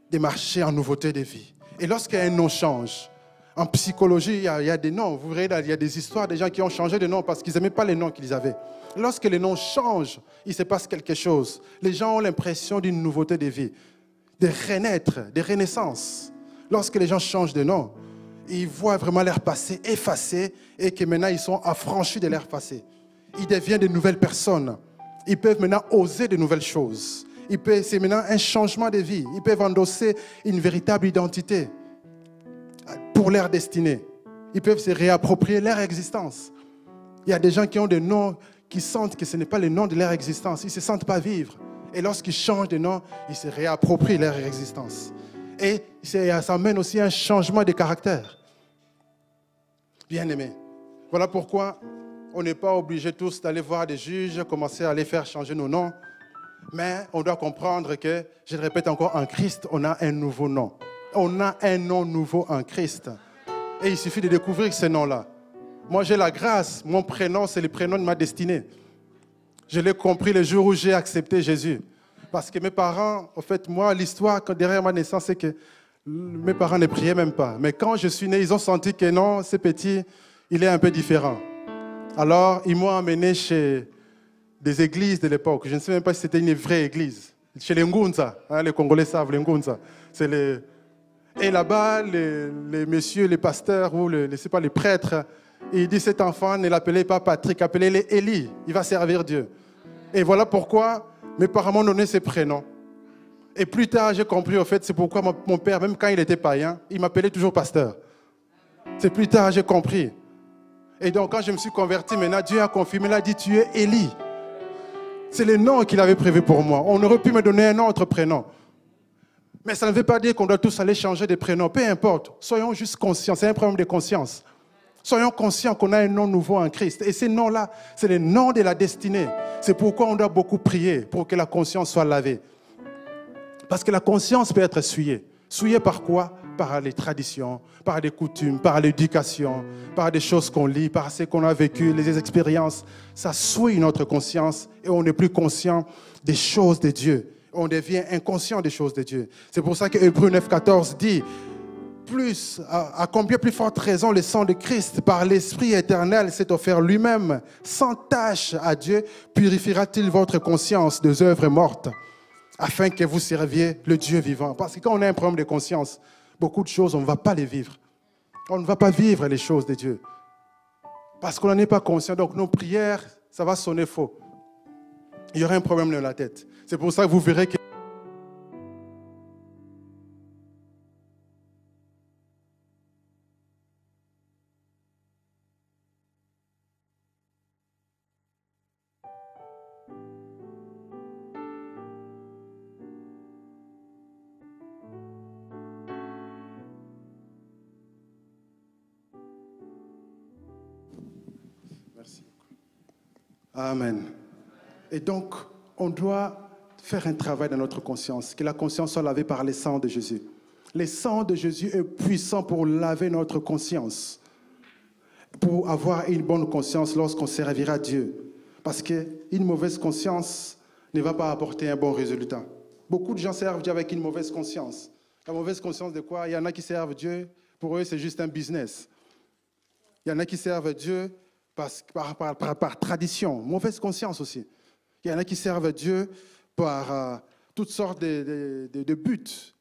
de marcher en nouveauté de vie. Et lorsqu'un nom change, en psychologie, il y a des noms. Vous verrez, il y a des histoires de gens qui ont changé de nom parce qu'ils n'aimaient pas les noms qu'ils avaient. Lorsque les noms changent, il se passe quelque chose. Les gens ont l'impression d'une nouveauté de vie, de renaître, de renaissance. Lorsque les gens changent de nom, ils voient vraiment leur passé effacé et que maintenant ils sont affranchis de leur passé. Ils deviennent de nouvelles personnes. Ils peuvent maintenant oser de nouvelles choses. C'est maintenant un changement de vie. Ils peuvent endosser une véritable identité pour leur destinée. Ils peuvent se réapproprier leur existence. Il y a des gens qui ont des noms qui sentent que ce n'est pas le nom de leur existence. Ils ne se sentent pas vivre. Et lorsqu'ils changent de nom, ils se réapproprient leur existence. Et ça amène aussi un changement de caractère. Bien-aimés, voilà pourquoi on n'est pas obligé tous d'aller voir des juges, commencer à les faire changer nos noms. Mais on doit comprendre que, je le répète encore, en Christ, on a un nouveau nom. On a un nom nouveau en Christ. Et il suffit de découvrir ce nom-là. Moi, j'ai la grâce. Mon prénom, c'est le prénom de ma destinée. Je l'ai compris le jour où j'ai accepté Jésus. Parce que mes parents, en fait, moi, l'histoire derrière ma naissance, c'est que mes parents ne priaient même pas. Mais quand je suis né, ils ont senti que non, ce petit, il est un peu différent. Alors, ils m'ont emmené chez des églises de l'époque. Je ne sais même pas si c'était une vraie église. Chez les Ngunza, hein, les Congolais savent les Ngunza. Et là-bas, les messieurs, les pasteurs ou les prêtres, ils disent cet enfant, ne l'appelez pas Patrick, appelez-le Élie. Il va servir Dieu. Et voilà pourquoi mes parents m'ont donné ces prénoms. Et plus tard, j'ai compris, au fait, c'est pourquoi mon père, même quand il était païen, il m'appelait toujours pasteur. C'est plus tard, j'ai compris. Et donc, quand je me suis converti, maintenant, Dieu a confirmé, il a dit, tu es Élie. C'est le nom qu'il avait prévu pour moi. On aurait pu me donner un autre prénom. Mais ça ne veut pas dire qu'on doit tous aller changer de prénom. Peu importe. Soyons juste conscients. C'est un problème de conscience. Soyons conscients qu'on a un nom nouveau en Christ. Et ce nom-là, c'est le nom de la destinée. C'est pourquoi on doit beaucoup prier pour que la conscience soit lavée. Parce que la conscience peut être souillée. Souillée par quoi? Par les traditions, par les coutumes, par l'éducation, par des choses qu'on lit, par ce qu'on a vécu, les expériences. Ça souille notre conscience et on n'est plus conscient des choses de Dieu. On devient inconscient des choses de Dieu. C'est pour ça que Hébreux 9,14 dit à combien plus forte raison le sang de Christ par l'Esprit éternel s'est offert lui-même sans tâche à Dieu, purifiera-t-il votre conscience des œuvres mortes afin que vous serviez le Dieu vivant. Parce que quand on a un problème de conscience, beaucoup de choses, on ne va pas les vivre. On ne va pas vivre les choses de Dieu. Parce qu'on n'en est pas conscient. Donc nos prières, ça va sonner faux. Il y aura un problème dans la tête. C'est pour ça que vous verrez que merci. Amen. Et donc, on doit faire un travail dans notre conscience, que la conscience soit lavée par le sang de Jésus. Le sang de Jésus est puissant pour laver notre conscience, pour avoir une bonne conscience lorsqu'on servira Dieu. Parce qu'une mauvaise conscience ne va pas apporter un bon résultat. Beaucoup de gens servent Dieu avec une mauvaise conscience. La mauvaise conscience de quoi? Il y en a qui servent Dieu, pour eux c'est juste un business. Il y en a qui servent Dieu par tradition, mauvaise conscience aussi. Il y en a qui servent Dieu par toutes sortes de buts.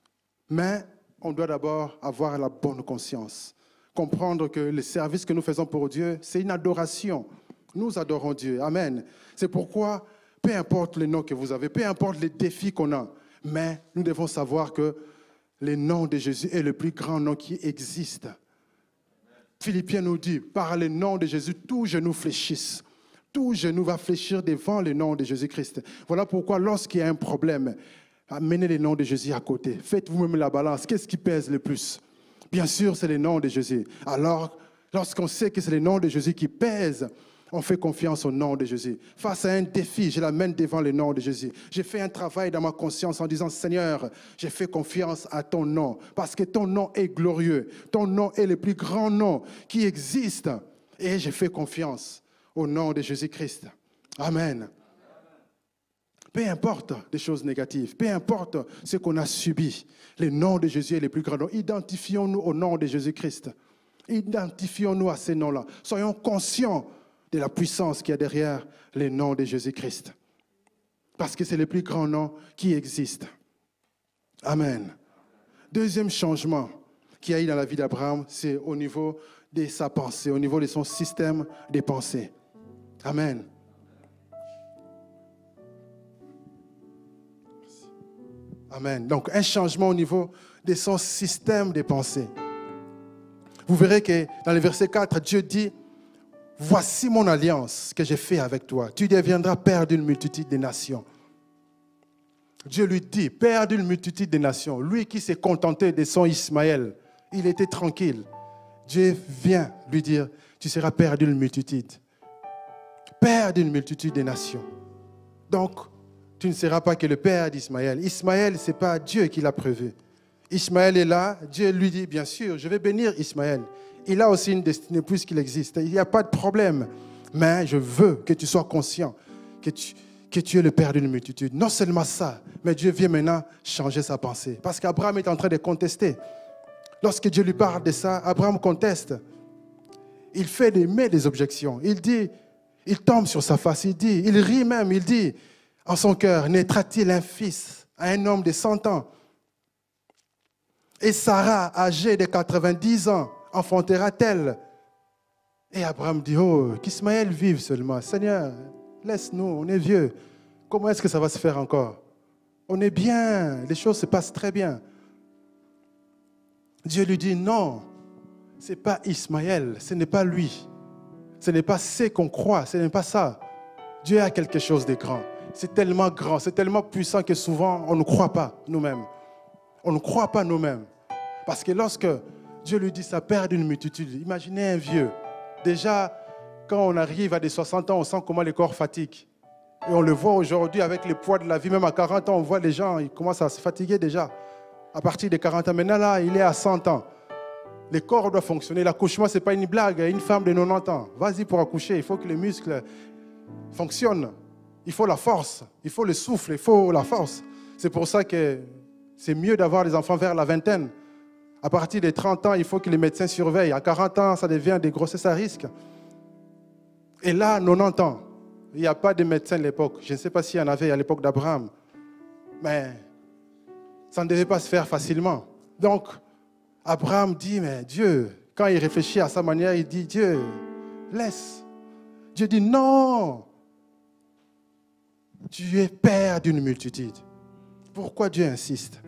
Mais on doit d'abord avoir la bonne conscience. Comprendre que le service que nous faisons pour Dieu, c'est une adoration. Nous adorons Dieu. Amen. C'est pourquoi, peu importe les noms que vous avez, peu importe les défis qu'on a, mais nous devons savoir que le nom de Jésus est le plus grand nom qui existe. Philippiens nous dit, par le nom de Jésus, tout genou fléchisse. Tout genou va fléchir devant le nom de Jésus-Christ. Voilà pourquoi lorsqu'il y a un problème, amenez le nom de Jésus à côté. Faites vous-même la balance. Qu'est-ce qui pèse le plus? Bien sûr, c'est le nom de Jésus. Alors, lorsqu'on sait que c'est le nom de Jésus qui pèse, on fait confiance au nom de Jésus. Face à un défi, je l'amène devant le nom de Jésus. J'ai fait un travail dans ma conscience en disant, Seigneur, j'ai fait confiance à ton nom, parce que ton nom est glorieux. Ton nom est le plus grand nom qui existe. Et j'ai fait confiance au nom de Jésus-Christ. Amen. Peu importe des choses négatives, peu importe ce qu'on a subi, le nom de Jésus est le plus grand nom. Identifions-nous au nom de Jésus-Christ. Identifions-nous à ces noms-là. Soyons conscients de la puissance qu'il y a derrière le nom de Jésus-Christ. Parce que c'est le plus grand nom qui existe. Amen. Deuxième changement qu'il y a eu dans la vie d'Abraham, c'est au niveau de sa pensée, au niveau de son système de pensée. Amen. Amen. Donc, un changement au niveau de son système de pensée. Vous verrez que dans le verset 4, Dieu dit, « Voici mon alliance que j'ai faite avec toi. Tu deviendras père d'une multitude de nations. » Dieu lui dit, père d'une multitude de nations. Lui qui s'est contenté de son Ismaël, il était tranquille. Dieu vient lui dire, tu seras père d'une multitude. Père d'une multitude de nations. Donc, tu ne seras pas que le père d'Ismaël. Ismaël, ce n'est pas Dieu qui l'a prévu. Ismaël est là, Dieu lui dit, bien sûr, je vais bénir Ismaël. Il a aussi une destinée puisqu'il existe. Il n'y a pas de problème. Mais je veux que tu sois conscient que tu es le père d'une multitude. Non seulement ça, mais Dieu vient maintenant changer sa pensée. Parce qu'Abraham est en train de contester. Lorsque Dieu lui parle de ça, Abraham conteste. Il fait des objections. Il dit, il tombe sur sa face, il rit même, il dit, en son cœur, naîtra-t-il un fils à un homme de 100 ans? Et Sarah, âgée de 90 ans, enfantera-t-elle? Et Abraham dit, oh, qu'Ismaël vive seulement. Seigneur, laisse-nous, on est vieux. Comment est-ce que ça va se faire encore? On est bien, les choses se passent très bien. Dieu lui dit, non, ce n'est pas Ismaël, ce n'est pas lui. Ce n'est pas ce qu'on croit, ce n'est pas ça. Dieu a quelque chose de grand. C'est tellement grand, c'est tellement puissant que souvent, on ne croit pas nous-mêmes. On ne croit pas nous-mêmes. Parce que lorsque Dieu lui dit ça perd d'une multitude, imaginez un vieux. Déjà, quand on arrive à des 60 ans, on sent comment le corps fatigue. Et on le voit aujourd'hui avec le poids de la vie, même à 40 ans, on voit les gens, ils commencent à se fatiguer déjà. À partir de 40 ans, maintenant là, il est à 100 ans. Le corps doit fonctionner. L'accouchement, ce n'est pas une blague. Une femme de 90 ans, vas-y pour accoucher, il faut que les muscles fonctionnent. Il faut la force, il faut le souffle, il faut la force. C'est pour ça que c'est mieux d'avoir des enfants vers la vingtaine. À partir de 30 ans, il faut que les médecins surveillent. À 40 ans, ça devient des grossesses à risque. Et là, 90 ans, il n'y a pas de médecin à l'époque. Je ne sais pas s'il y en avait à l'époque d'Abraham. Mais ça ne devait pas se faire facilement. Donc, Abraham dit, mais Dieu, quand il réfléchit à sa manière, il dit, Dieu, laisse. Dieu dit, non. Tu es père d'une multitude. Pourquoi Dieu insiste?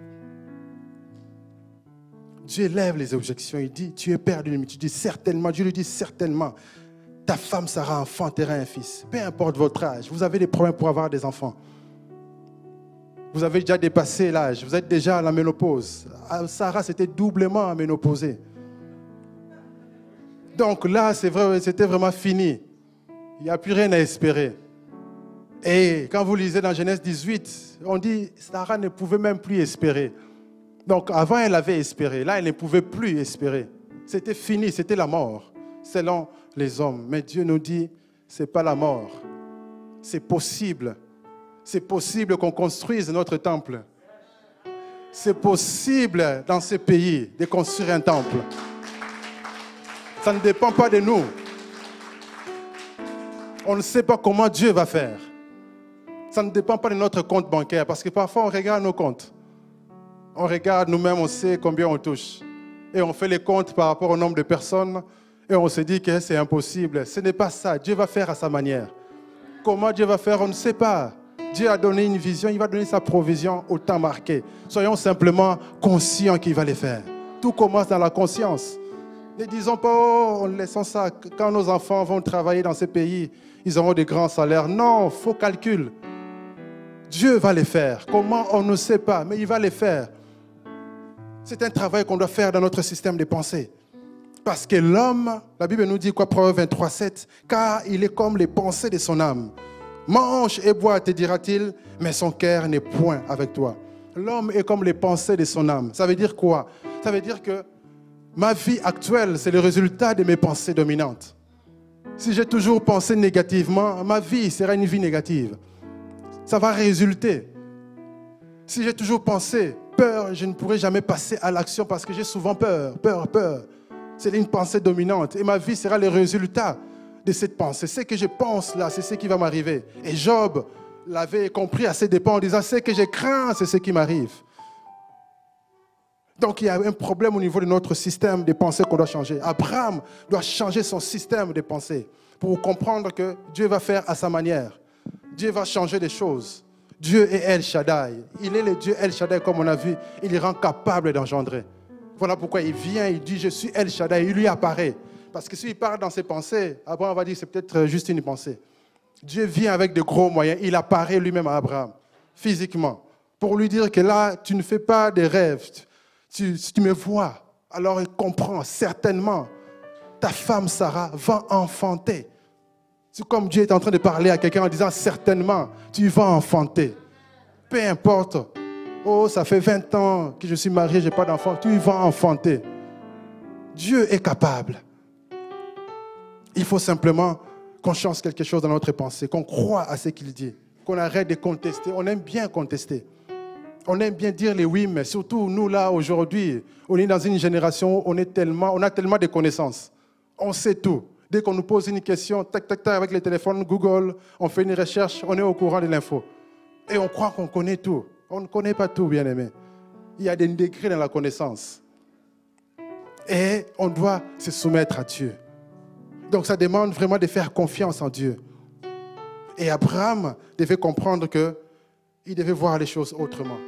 Dieu lève les objections. Il dit, tu es père d'une multitude. Certainement, Dieu lui dit, certainement, ta femme Sarah enfantera un fils. Peu importe votre âge, vous avez des problèmes pour avoir des enfants. Vous avez déjà dépassé l'âge, vous êtes déjà à la ménopause. Sarah, c'était doublement ménopausée. Donc là, c'était vraiment fini. Il n'y a plus rien à espérer. Et quand vous lisez dans Genèse 18, on dit Sarah ne pouvait même plus espérer. Donc avant, elle avait espéré. Là, elle ne pouvait plus espérer. C'était fini, c'était la mort, selon les hommes. Mais Dieu nous dit, ce n'est pas la mort. C'est possible. C'est possible qu'on construise notre temple. C'est possible dans ce pays de construire un temple. Ça ne dépend pas de nous. On ne sait pas comment Dieu va faire. Ça ne dépend pas de notre compte bancaire, parce que parfois on regarde nos comptes. On regarde nous-mêmes, on sait combien on touche. Et on fait les comptes par rapport au nombre de personnes et on se dit que c'est impossible. Ce n'est pas ça. Dieu va faire à sa manière. Comment Dieu va faire, on ne sait pas. Dieu a donné une vision, il va donner sa provision au temps marqué. Soyons simplement conscients qu'il va les faire. Tout commence dans la conscience. Ne disons pas, oh, laissons ça. Quand nos enfants vont travailler dans ces pays, ils auront de grands salaires. Non, faux calcul. Dieu va les faire. Comment, on ne sait pas, mais il va les faire. C'est un travail qu'on doit faire dans notre système de pensée. Parce que l'homme, la Bible nous dit quoi, Proverbe 23, 7, car il est comme les pensées de son âme. Mange et bois, te dira-t-il, mais son cœur n'est point avec toi. L'homme est comme les pensées de son âme. Ça veut dire quoi? Ça veut dire que ma vie actuelle, c'est le résultat de mes pensées dominantes. Si j'ai toujours pensé négativement, ma vie sera une vie négative. Ça va résulter. Si j'ai toujours pensé peur, je ne pourrai jamais passer à l'action parce que j'ai souvent peur. C'est une pensée dominante et ma vie sera le résultat de cette pensée. Ce que je pense là, c'est ce qui va m'arriver. Et Job l'avait compris à ses dépens en disant, ce que je crains, c'est ce qui m'arrive. Donc il y a un problème au niveau de notre système de pensée qu'on doit changer. Abraham doit changer son système de pensée pour comprendre que Dieu va faire à sa manière. Dieu va changer des choses. Dieu est El Shaddai. Il est le Dieu El Shaddai, comme on a vu. Il rend capable d'engendrer. Voilà pourquoi il vient, il dit, je suis El Shaddai. Il lui apparaît. Parce que s'il part dans ses pensées, Abraham va dire, c'est peut-être juste une pensée. Dieu vient avec de gros moyens. Il apparaît lui-même à Abraham, physiquement, pour lui dire que là, tu ne fais pas des rêves. Si tu me vois, alors il comprend certainement. Ta femme Sarah va enfanter. C'est comme Dieu est en train de parler à quelqu'un en disant certainement, tu vas enfanter. Peu importe. Oh, ça fait 20 ans que je suis marié, je n'ai pas d'enfant. Tu vas enfanter. Dieu est capable. Il faut simplement qu'on change quelque chose dans notre pensée, qu'on croie à ce qu'il dit, qu'on arrête de contester. On aime bien contester. On aime bien dire les oui, mais surtout nous là aujourd'hui, on est dans une génération où on a tellement de connaissances. On sait tout. Dès qu'on nous pose une question, tac, tac, tac, avec les téléphones, Google, on fait une recherche, on est au courant de l'info. Et on croit qu'on connaît tout. On ne connaît pas tout, bien aimé. Il y a des degrés dans la connaissance. Et on doit se soumettre à Dieu. Donc ça demande vraiment de faire confiance en Dieu. Et Abraham devait comprendre qu'il devait voir les choses autrement.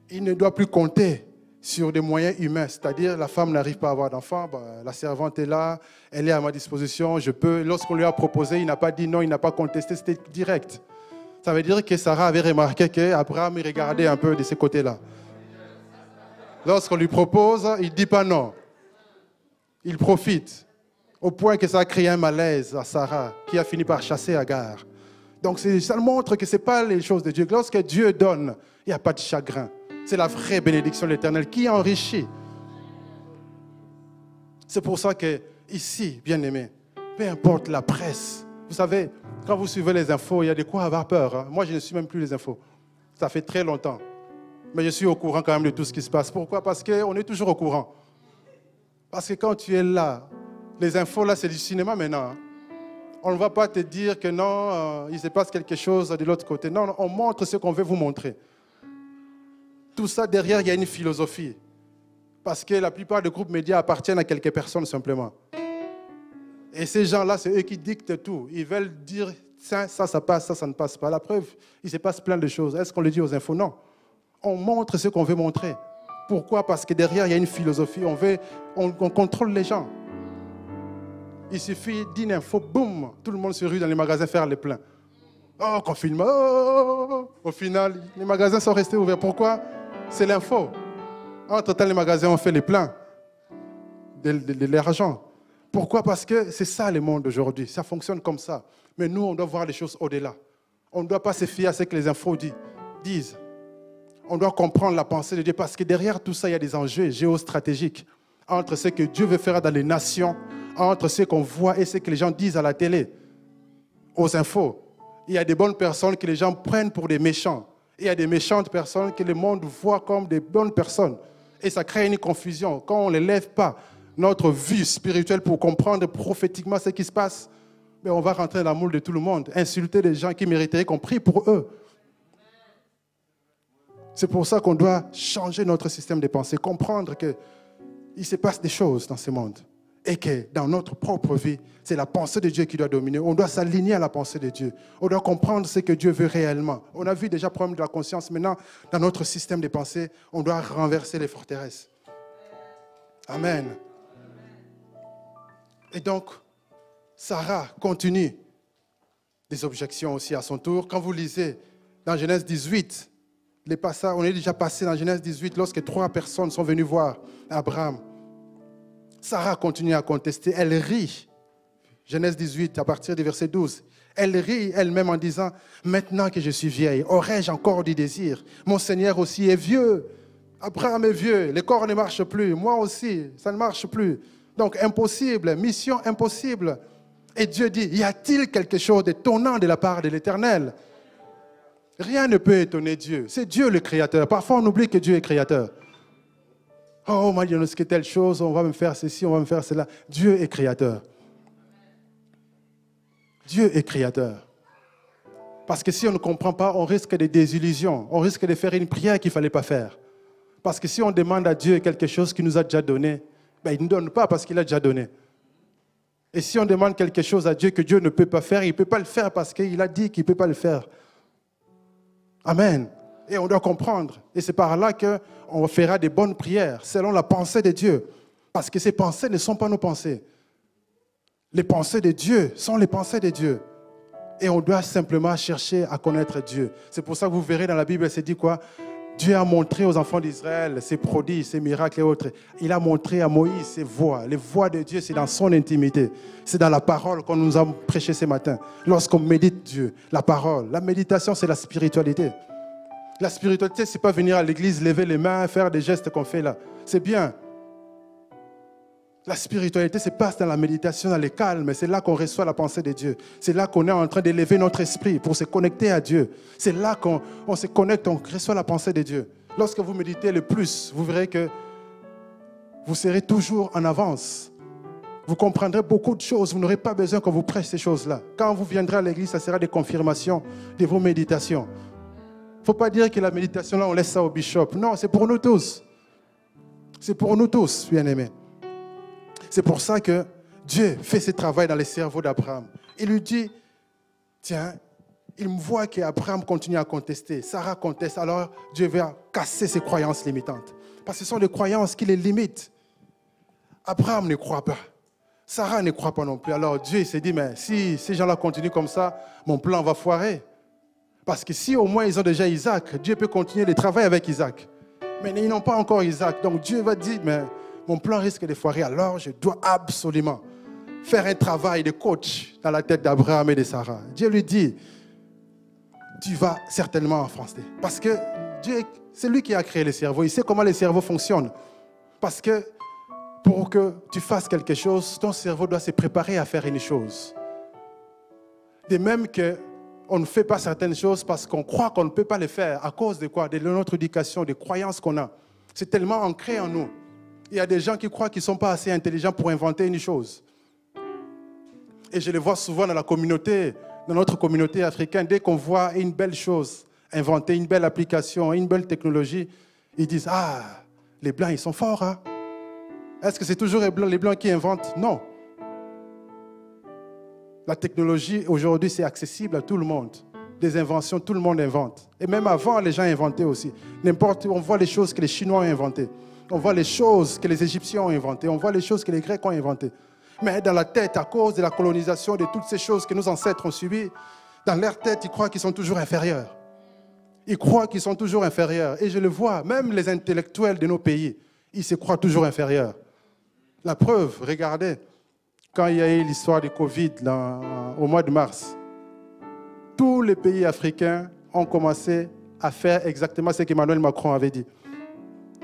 Il ne doit plus compter sur des moyens humains, c'est-à-dire la femme n'arrive pas à avoir d'enfant, la servante est là, elle est à ma disposition, je peux. Lorsqu'on lui a proposé, il n'a pas dit non, il n'a pas contesté, c'était direct. Ça veut dire que Sarah avait remarqué qu'Abraham regardait un peu de ce côté-là. Lorsqu'on lui propose, il ne dit pas non. Il profite, au point que ça a créé un malaise à Sarah, qui a fini par chasser Agar. Donc ça montre que ce n'est pas les choses de Dieu. Lorsque Dieu donne, il n'y a pas de chagrin. C'est la vraie bénédiction de l'Éternel qui enrichit. C'est pour ça que ici, bien-aimés, peu importe la presse, vous savez, quand vous suivez les infos, il y a de quoi avoir peur. Hein. Moi, je ne suis même plus les infos. Ça fait très longtemps. Mais je suis au courant quand même de tout ce qui se passe. Pourquoi? Parce qu'on est toujours au courant. Parce que quand tu es là, les infos, là, c'est du cinéma maintenant. Hein. On ne va pas te dire que non, il se passe quelque chose de l'autre côté. Non, on montre ce qu'on veut vous montrer. Tout ça, derrière, il y a une philosophie. Parce que la plupart des groupes médias appartiennent à quelques personnes simplement. Et ces gens-là, c'est eux qui dictent tout. Ils veulent dire, ça passe, ça ne passe pas. La preuve, il se passe plein de choses. Est-ce qu'on le dit aux infos? Non. On montre ce qu'on veut montrer. Pourquoi? Parce que derrière, il y a une philosophie. On contrôle les gens. Il suffit d'une info, boum, tout le monde se rue dans les magasins faire les pleins. Oh, confinement, oh. Au final, les magasins sont restés ouverts. Pourquoi? C'est l'info. Entre-temps, les magasins ont fait les pleins de l'argent. Pourquoi? Parce que c'est ça le monde aujourd'hui. Ça fonctionne comme ça. Mais nous, on doit voir les choses au-delà. On ne doit pas se fier à ce que les infos disent. On doit comprendre la pensée de Dieu parce que derrière tout ça, il y a des enjeux géostratégiques entre ce que Dieu veut faire dans les nations, entre ce qu'on voit et ce que les gens disent à la télé, aux infos. Il y a des bonnes personnes que les gens prennent pour des méchants. Et il y a des méchantes personnes que le monde voit comme des bonnes personnes. Et ça crée une confusion. Quand on ne lève pas notre vue spirituelle pour comprendre prophétiquement ce qui se passe, mais on va rentrer dans la moule de tout le monde, insulter des gens qui mériteraient qu'on prie pour eux. C'est pour ça qu'on doit changer notre système de pensée, comprendre qu'il se passe des choses dans ce monde et que dans notre propre vie, c'est la pensée de Dieu qui doit dominer. On doit s'aligner à la pensée de Dieu. On doit comprendre ce que Dieu veut réellement. On a vu déjà le problème de la conscience. Maintenant, dans notre système de pensée, on doit renverser les forteresses. Amen. Et donc, Sarah continue des objections aussi à son tour. Quand vous lisez dans Genèse 18, les passages, on est déjà passé dans Genèse 18, lorsque 3 personnes sont venues voir Abraham. Sarah continue à contester, elle rit. Genèse 18, à partir du verset 12. Elle rit elle-même en disant, maintenant que je suis vieille, aurais-je encore du désir? Mon Seigneur aussi est vieux. Abraham est vieux, les corps ne marchent plus. Moi aussi, ça ne marche plus. Donc, impossible, mission impossible. Et Dieu dit, y a-t-il quelque chose d'étonnant de la part de l'Éternel? Rien ne peut étonner Dieu. C'est Dieu le créateur. Parfois, on oublie que Dieu est créateur. Oh, on m'a diagnostiqué telle chose, on va me faire ceci, on va me faire cela. Dieu est créateur. Dieu est créateur. Parce que si on ne comprend pas, on risque des désillusions. On risque de faire une prière qu'il ne fallait pas faire. Parce que si on demande à Dieu quelque chose qu'il nous a déjà donné, ben, il ne donne pas parce qu'il a déjà donné. Et si on demande quelque chose à Dieu que Dieu ne peut pas faire, il ne peut pas le faire parce qu'il a dit qu'il ne peut pas le faire. Amen. Et on doit comprendre. Et c'est par là qu'on fera des bonnes prières, selon la pensée de Dieu. Parce que ces pensées ne sont pas nos pensées. Les pensées de Dieu sont les pensées de Dieu. Et on doit simplement chercher à connaître Dieu. C'est pour ça que vous verrez dans la Bible, c'est dit quoi? Dieu a montré aux enfants d'Israël ses prodiges, ses miracles et autres. Il a montré à Moïse ses voies. Les voies de Dieu, c'est dans son intimité. C'est dans la parole qu'on nous a prêché ce matin. Lorsqu'on médite Dieu, la parole. La méditation, c'est la spiritualité. La spiritualité, ce n'est pas venir à l'église, lever les mains, faire des gestes qu'on fait là. C'est bien. La spiritualité se passe dans la méditation, dans le calme. C'est là qu'on reçoit la pensée de Dieu. C'est là qu'on est en train d'élever notre esprit pour se connecter à Dieu. C'est là qu'on se connecte, on reçoit la pensée de Dieu. Lorsque vous méditez le plus, vous verrez que vous serez toujours en avance. Vous comprendrez beaucoup de choses. Vous n'aurez pas besoin qu'on vous prêche ces choses-là. Quand vous viendrez à l'église, ça sera des confirmations de vos méditations. Il ne faut pas dire que la méditation, là, on laisse ça au bishop. Non, c'est pour nous tous. C'est pour nous tous, bien-aimés. C'est pour ça que Dieu fait ce travail dans le cerveau d'Abraham. Il lui dit, tiens, il me voit qu'Abraham continue à contester. Sarah conteste, alors Dieu va casser ses croyances limitantes. Parce que ce sont des croyances qui les limitent. Abraham ne croit pas. Sarah ne croit pas non plus. Alors Dieu s'est dit, mais si ces gens-là continuent comme ça, mon plan va foirer. Parce que si au moins ils ont déjà Isaac, Dieu peut continuer de travailler avec Isaac. Mais ils n'ont pas encore Isaac. Donc Dieu va dire, mais mon plan risque de foirer. Alors je dois absolument faire un travail de coach dans la tête d'Abraham et de Sarah. Dieu lui dit, tu vas certainement enfoncer. Parce que Dieu, c'est lui qui a créé le cerveau. Il sait comment le cerveau fonctionne. Parce que pour que tu fasses quelque chose, ton cerveau doit se préparer à faire une chose. De même qu'on ne fait pas certaines choses parce qu'on croit qu'on ne peut pas les faire. À cause de quoi? De notre éducation, des croyances qu'on a. C'est tellement ancré en nous. Il y a des gens qui croient qu'ils ne sont pas assez intelligents pour inventer une chose. Et je le vois souvent dans la communauté, dans notre communauté africaine. Dès qu'on voit une belle chose, inventer une belle application, une belle technologie, ils disent, ah, les Blancs, ils sont forts, hein? Est-ce que c'est toujours les Blancs qui inventent? Non. La technologie, aujourd'hui, c'est accessible à tout le monde. Des inventions, tout le monde invente. Et même avant, les gens inventaient aussi. N'importe où, on voit les choses que les Chinois ont inventées. On voit les choses que les Égyptiens ont inventées. On voit les choses que les Grecs ont inventées. Mais dans la tête, à cause de la colonisation, de toutes ces choses que nos ancêtres ont subies, dans leur tête, ils croient qu'ils sont toujours inférieurs. Ils croient qu'ils sont toujours inférieurs. Et je le vois, même les intellectuels de nos pays, ils se croient toujours inférieurs. La preuve, regardez, quand il y a eu l'histoire du Covid au mois de mars, tous les pays africains ont commencé à faire exactement ce qu'Emmanuel Macron avait dit.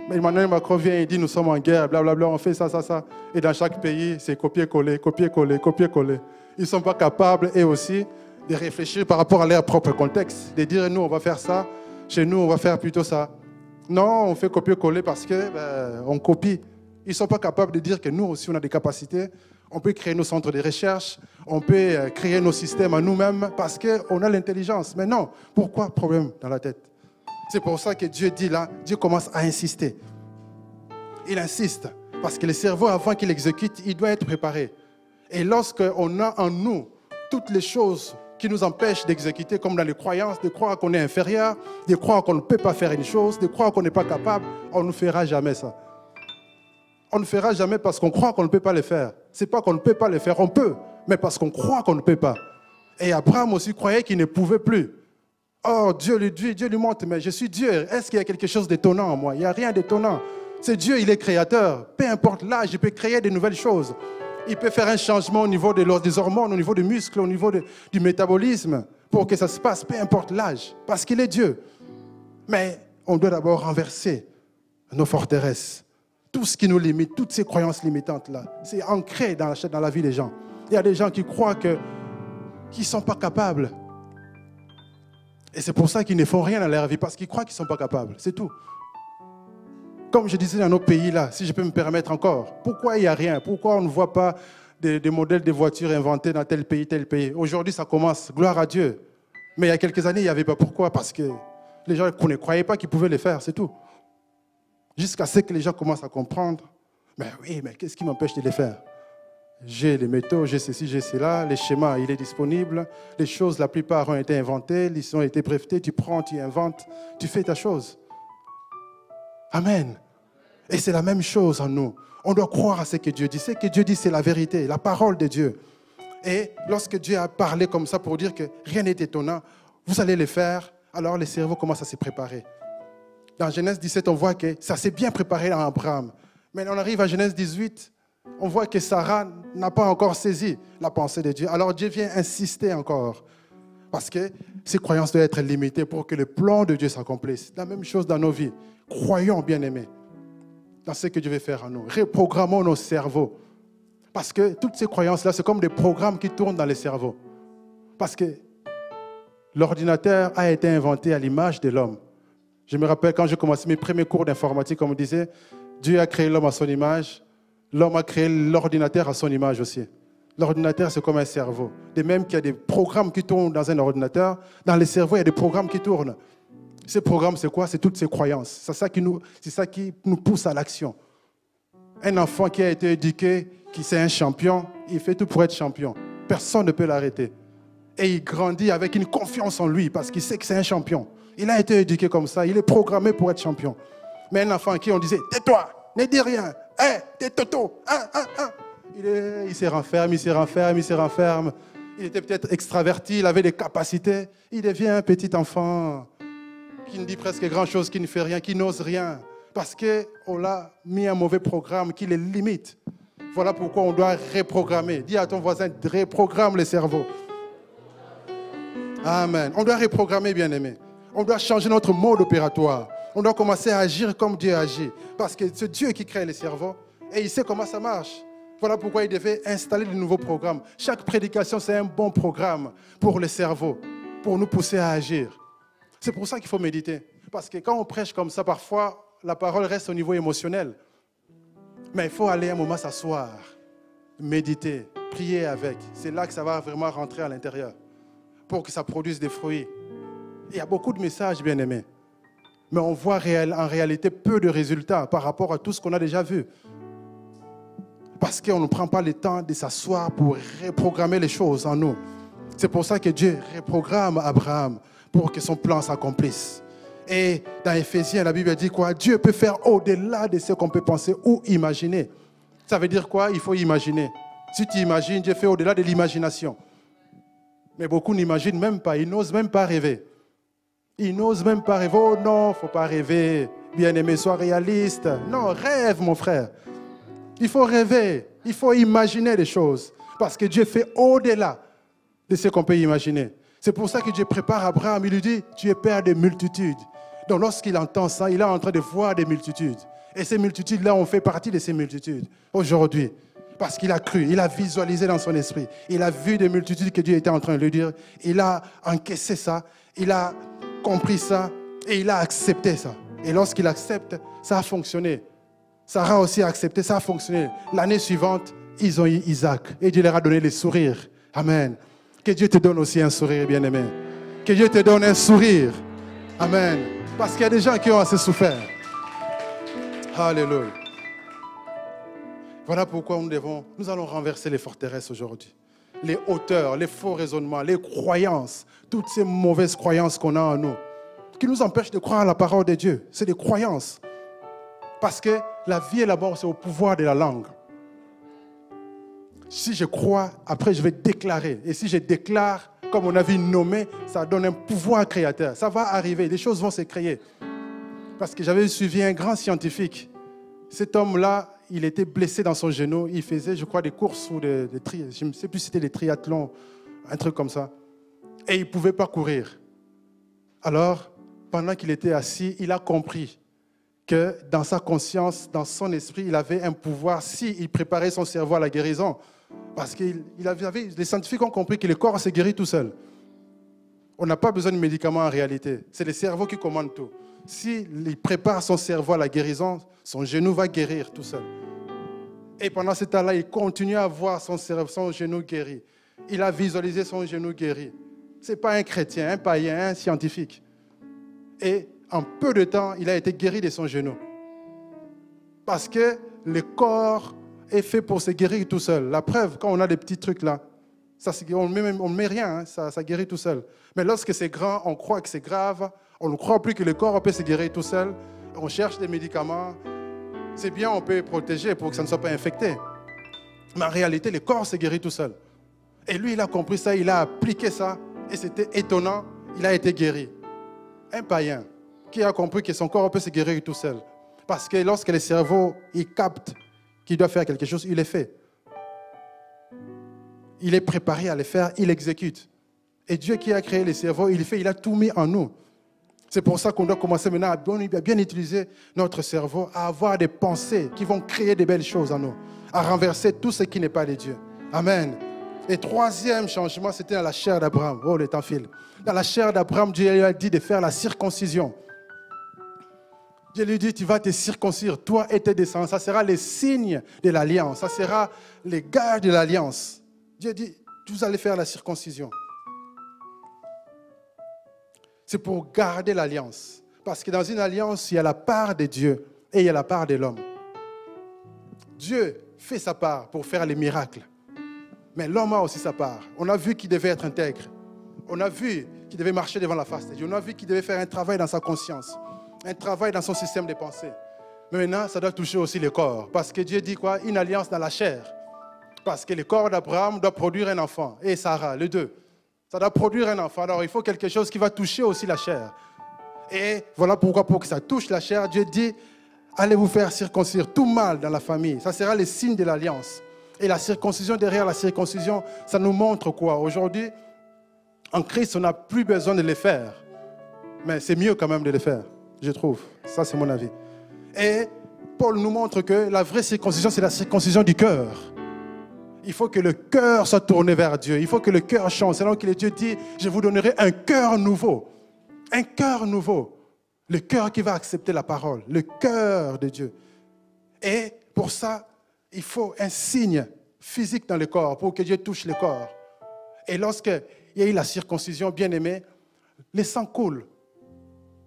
Mais Emmanuel Macron vient et dit, nous sommes en guerre, blablabla, on fait ça, ça, ça. Et dans chaque pays, c'est copier-coller, copier-coller, copier-coller. Ils ne sont pas capables, eux aussi, de réfléchir par rapport à leur propre contexte, de dire, nous, on va faire ça, chez nous, on va faire plutôt ça. Non, on fait copier-coller parce qu'on copie. Ils ne sont pas capables de dire que nous aussi, on a des capacités, On peut créer nos centres de recherche, on peut créer nos systèmes à nous-mêmes parce qu'on a l'intelligence. Mais non, pourquoi problème dans la tête? C'est pour ça que Dieu dit là, Dieu commence à insister. Il insiste parce que le cerveau, avant qu'il exécute, il doit être préparé. Et lorsqu'on a en nous toutes les choses qui nous empêchent d'exécuter, comme dans les croyances, de croire qu'on est inférieur, de croire qu'on ne peut pas faire une chose, de croire qu'on n'est pas capable, on ne fera jamais ça. On ne fera jamais parce qu'on croit qu'on ne peut pas le faire. Ce n'est pas qu'on ne peut pas le faire, on peut, mais parce qu'on croit qu'on ne peut pas. Et Abraham aussi croyait qu'il ne pouvait plus. Oh, Dieu lui montre, mais je suis Dieu. Est-ce qu'il y a quelque chose d'étonnant en moi? Il n'y a rien d'étonnant. C'est Dieu, il est créateur. Peu importe l'âge, il peut créer de nouvelles choses. Il peut faire un changement au niveau des hormones, au niveau des muscles, au niveau du métabolisme, pour que ça se passe, peu importe l'âge, parce qu'il est Dieu. Mais on doit d'abord renverser nos forteresses. Tout ce qui nous limite, toutes ces croyances limitantes-là, c'est ancré dans la vie des gens. Il y a des gens qui croient qu'ils ne sont pas capables. Et c'est pour ça qu'ils ne font rien dans leur vie, parce qu'ils croient qu'ils ne sont pas capables. C'est tout. Comme je disais dans nos pays, là, si je peux me permettre encore, pourquoi il n'y a rien? Pourquoi on ne voit pas des modèles de voitures inventés dans tel pays, tel pays? Aujourd'hui, ça commence, gloire à Dieu. Mais il y a quelques années, il n'y avait pas. Pourquoi? Parce que les gens ne croyaient pas qu'ils pouvaient les faire, c'est tout. Jusqu'à ce que les gens commencent à comprendre. Mais oui, mais qu'est-ce qui m'empêche de les faire? J'ai les métaux, j'ai ceci, j'ai cela, les schémas, il est disponible. Les choses, la plupart ont été inventées, ils ont été brevetées, tu prends, tu inventes, tu fais ta chose. Amen. Et c'est la même chose en nous. On doit croire à ce que Dieu dit. Ce que Dieu dit, c'est la vérité, la parole de Dieu. Et lorsque Dieu a parlé comme ça pour dire que rien n'est étonnant, vous allez le faire, alors le cerveau commence à se préparer. Dans Genèse 17, on voit que ça s'est bien préparé dans Abraham. Mais on arrive à Genèse 18, on voit que Sarah n'a pas encore saisi la pensée de Dieu. Alors Dieu vient insister encore. Parce que ces croyances doivent être limitées pour que le plan de Dieu s'accomplisse. La même chose dans nos vies. Croyons, bien-aimés, dans ce que Dieu veut faire en nous. Reprogrammons nos cerveaux. Parce que toutes ces croyances-là, c'est comme des programmes qui tournent dans les cerveaux. Parce que l'ordinateur a été inventé à l'image de l'homme. Je me rappelle quand j'ai commencé mes premiers cours d'informatique, on me disait, Dieu a créé l'homme à son image, l'homme a créé l'ordinateur à son image aussi. L'ordinateur, c'est comme un cerveau. De même qu'il y a des programmes qui tournent dans un ordinateur, dans le cerveau, il y a des programmes qui tournent. Ces programmes, c'est quoi? C'est toutes ces croyances. C'est ça qui nous pousse à l'action. Un enfant qui a été éduqué, qui c'est un champion, il fait tout pour être champion. Personne ne peut l'arrêter. Et il grandit avec une confiance en lui parce qu'il sait que c'est un champion. Il a été éduqué comme ça, il est programmé pour être champion. Mais un enfant à qui on disait, tais-toi, ne dis rien, hey, t'es toto, il se renferme, il se renferme, il se renferme. Il était peut-être extraverti, il avait des capacités. Il devient un petit enfant qui ne dit presque grand-chose, qui ne fait rien, qui n'ose rien. Parce qu'on l'a mis un mauvais programme qui les limite. Voilà pourquoi on doit reprogrammer. Dis à ton voisin, reprogramme le cerveau. Amen. On doit reprogrammer, bien-aimé. On doit changer notre mode opératoire. On doit commencer à agir comme Dieu agit. Parce que c'est Dieu qui crée le cerveau et il sait comment ça marche. Voilà pourquoi il devait installer de nouveaux programmes. Chaque prédication, c'est un bon programme pour le cerveau, pour nous pousser à agir. C'est pour ça qu'il faut méditer. Parce que quand on prêche comme ça, parfois, la parole reste au niveau émotionnel. Mais il faut aller un moment s'asseoir, méditer, prier avec. C'est là que ça va vraiment rentrer à l'intérieur pour que ça produise des fruits. Il y a beaucoup de messages, bien-aimés. Mais on voit en réalité peu de résultats par rapport à tout ce qu'on a déjà vu. Parce qu'on ne prend pas le temps de s'asseoir pour reprogrammer les choses en nous. C'est pour ça que Dieu reprogramme Abraham pour que son plan s'accomplisse. Et dans Éphésiens, la Bible dit quoi? Dieu peut faire au-delà de ce qu'on peut penser ou imaginer. Ça veut dire quoi? Il faut imaginer. Si tu imagines, Dieu fait au-delà de l'imagination. Mais beaucoup n'imaginent même pas, ils n'osent même pas rêver. Ils n'osent même pas rêver. Oh non, il ne faut pas rêver. Bien-aimé, sois réaliste. Non, rêve, mon frère. Il faut rêver. Il faut imaginer les choses. Parce que Dieu fait au-delà de ce qu'on peut imaginer. C'est pour ça que Dieu prépare Abraham. Il lui dit, tu es père de multitudes. Donc lorsqu'il entend ça, il est en train de voir des multitudes. Et ces multitudes-là, on fait partie de ces multitudes aujourd'hui. Parce qu'il a cru, il a visualisé dans son esprit. Il a vu des multitudes que Dieu était en train de lui dire. Il a encaissé ça. Il a compris ça. Et il a accepté ça. Et lorsqu'il accepte, ça a fonctionné. Sarah aussi a accepté, ça a fonctionné. L'année suivante, ils ont eu Isaac. Et Dieu leur a donné les sourires. Amen. Que Dieu te donne aussi un sourire, bien-aimé. Que Dieu te donne un sourire. Amen. Parce qu'il y a des gens qui ont assez souffert. Alléluia. Voilà pourquoi nous allons renverser les forteresses aujourd'hui. Les hauteurs, les faux raisonnements, les croyances, toutes ces mauvaises croyances qu'on a en nous, qui nous empêchent de croire à la parole de Dieu. C'est des croyances. Parce que la vie et la mort, c'est au pouvoir de la langue. Si je crois, après je vais déclarer. Et si je déclare, comme on a vu nommé, ça donne un pouvoir créateur. Ça va arriver, des choses vont se créer. Parce que j'avais suivi un grand scientifique. Cet homme-là, il était blessé dans son genou. Il faisait, je crois, des courses ou je ne sais plus si c'était des triathlons, un truc comme ça. Et il ne pouvait pas courir. Alors, pendant qu'il était assis, il a compris que dans sa conscience, dans son esprit, il avait un pouvoir s'il préparait son cerveau à la guérison. Parce que les scientifiques ont compris que le corps se guérit tout seul. On n'a pas besoin de médicaments en réalité. C'est le cerveau qui commande tout. S'il prépare son cerveau à la guérison, son genou va guérir tout seul. Et pendant ce temps-là, il continue à voir son genou guéri. Il a visualisé son genou guéri. Ce n'est pas un chrétien, un païen, un scientifique. Et en peu de temps, il a été guéri de son genou. Parce que le corps est fait pour se guérir tout seul. La preuve, quand on a des petits trucs là, on ne met rien, hein, ça guérit tout seul. Mais lorsque c'est grand, on croit que c'est grave, on ne croit plus que le corps peut se guérir tout seul, on cherche des médicaments. C'est bien, on peut protéger pour que ça ne soit pas infecté. Mais en réalité, le corps se guérit tout seul. Et lui, il a compris ça, il a appliqué ça, et c'était étonnant, il a été guéri. Un païen qui a compris que son corps peut se guérir tout seul. Parce que lorsque le cerveau, il capte qu'il doit faire quelque chose, il le fait. Il est préparé à le faire, il exécute. Et Dieu qui a créé le cerveau, il le fait, il a tout mis en nous. C'est pour ça qu'on doit commencer maintenant à bien utiliser notre cerveau, à avoir des pensées qui vont créer des belles choses en nous, à renverser tout ce qui n'est pas de Dieu. Amen. Et troisième changement, c'était dans la chair d'Abraham. Oh, le temps file. Dans la chair d'Abraham, Dieu lui a dit de faire la circoncision. Dieu lui dit, tu vas te circoncire, toi et tes descendants. Ça sera les signes de l'alliance. Ça sera les gages de l'alliance. Dieu dit, vous allez faire la circoncision. C'est pour garder l'alliance. Parce que dans une alliance, il y a la part de Dieu et il y a la part de l'homme. Dieu fait sa part pour faire les miracles. Mais l'homme a aussi sa part. On a vu qu'il devait être intègre. On a vu qu'il devait marcher devant la face de Dieu. On a vu qu'il devait faire un travail dans sa conscience. Un travail dans son système de pensée. Mais maintenant, ça doit toucher aussi le corps. Parce que Dieu dit quoi? Une alliance dans la chair. Parce que le corps d'Abraham doit produire un enfant. Et Sarah, les deux. Ça doit produire un enfant. Alors, il faut quelque chose qui va toucher aussi la chair. Et voilà pourquoi, pour que ça touche la chair, Dieu dit, allez vous faire circoncire tout mâle dans la famille. Ça sera le signe de l'alliance. Et la circoncision, derrière la circoncision, ça nous montre quoi? Aujourd'hui, en Christ, on n'a plus besoin de le faire. Mais c'est mieux quand même de le faire, je trouve. Ça, c'est mon avis. Et Paul nous montre que la vraie circoncision, c'est la circoncision du cœur. Il faut que le cœur soit tourné vers Dieu. Il faut que le cœur change. C'est là que Dieu dit, je vous donnerai un cœur nouveau. Un cœur nouveau. Le cœur qui va accepter la parole. Le cœur de Dieu. Et pour ça, il faut un signe physique dans le corps pour que Dieu touche le corps. Et lorsqu'il y a eu la circoncision, bien aimé, le sang coule.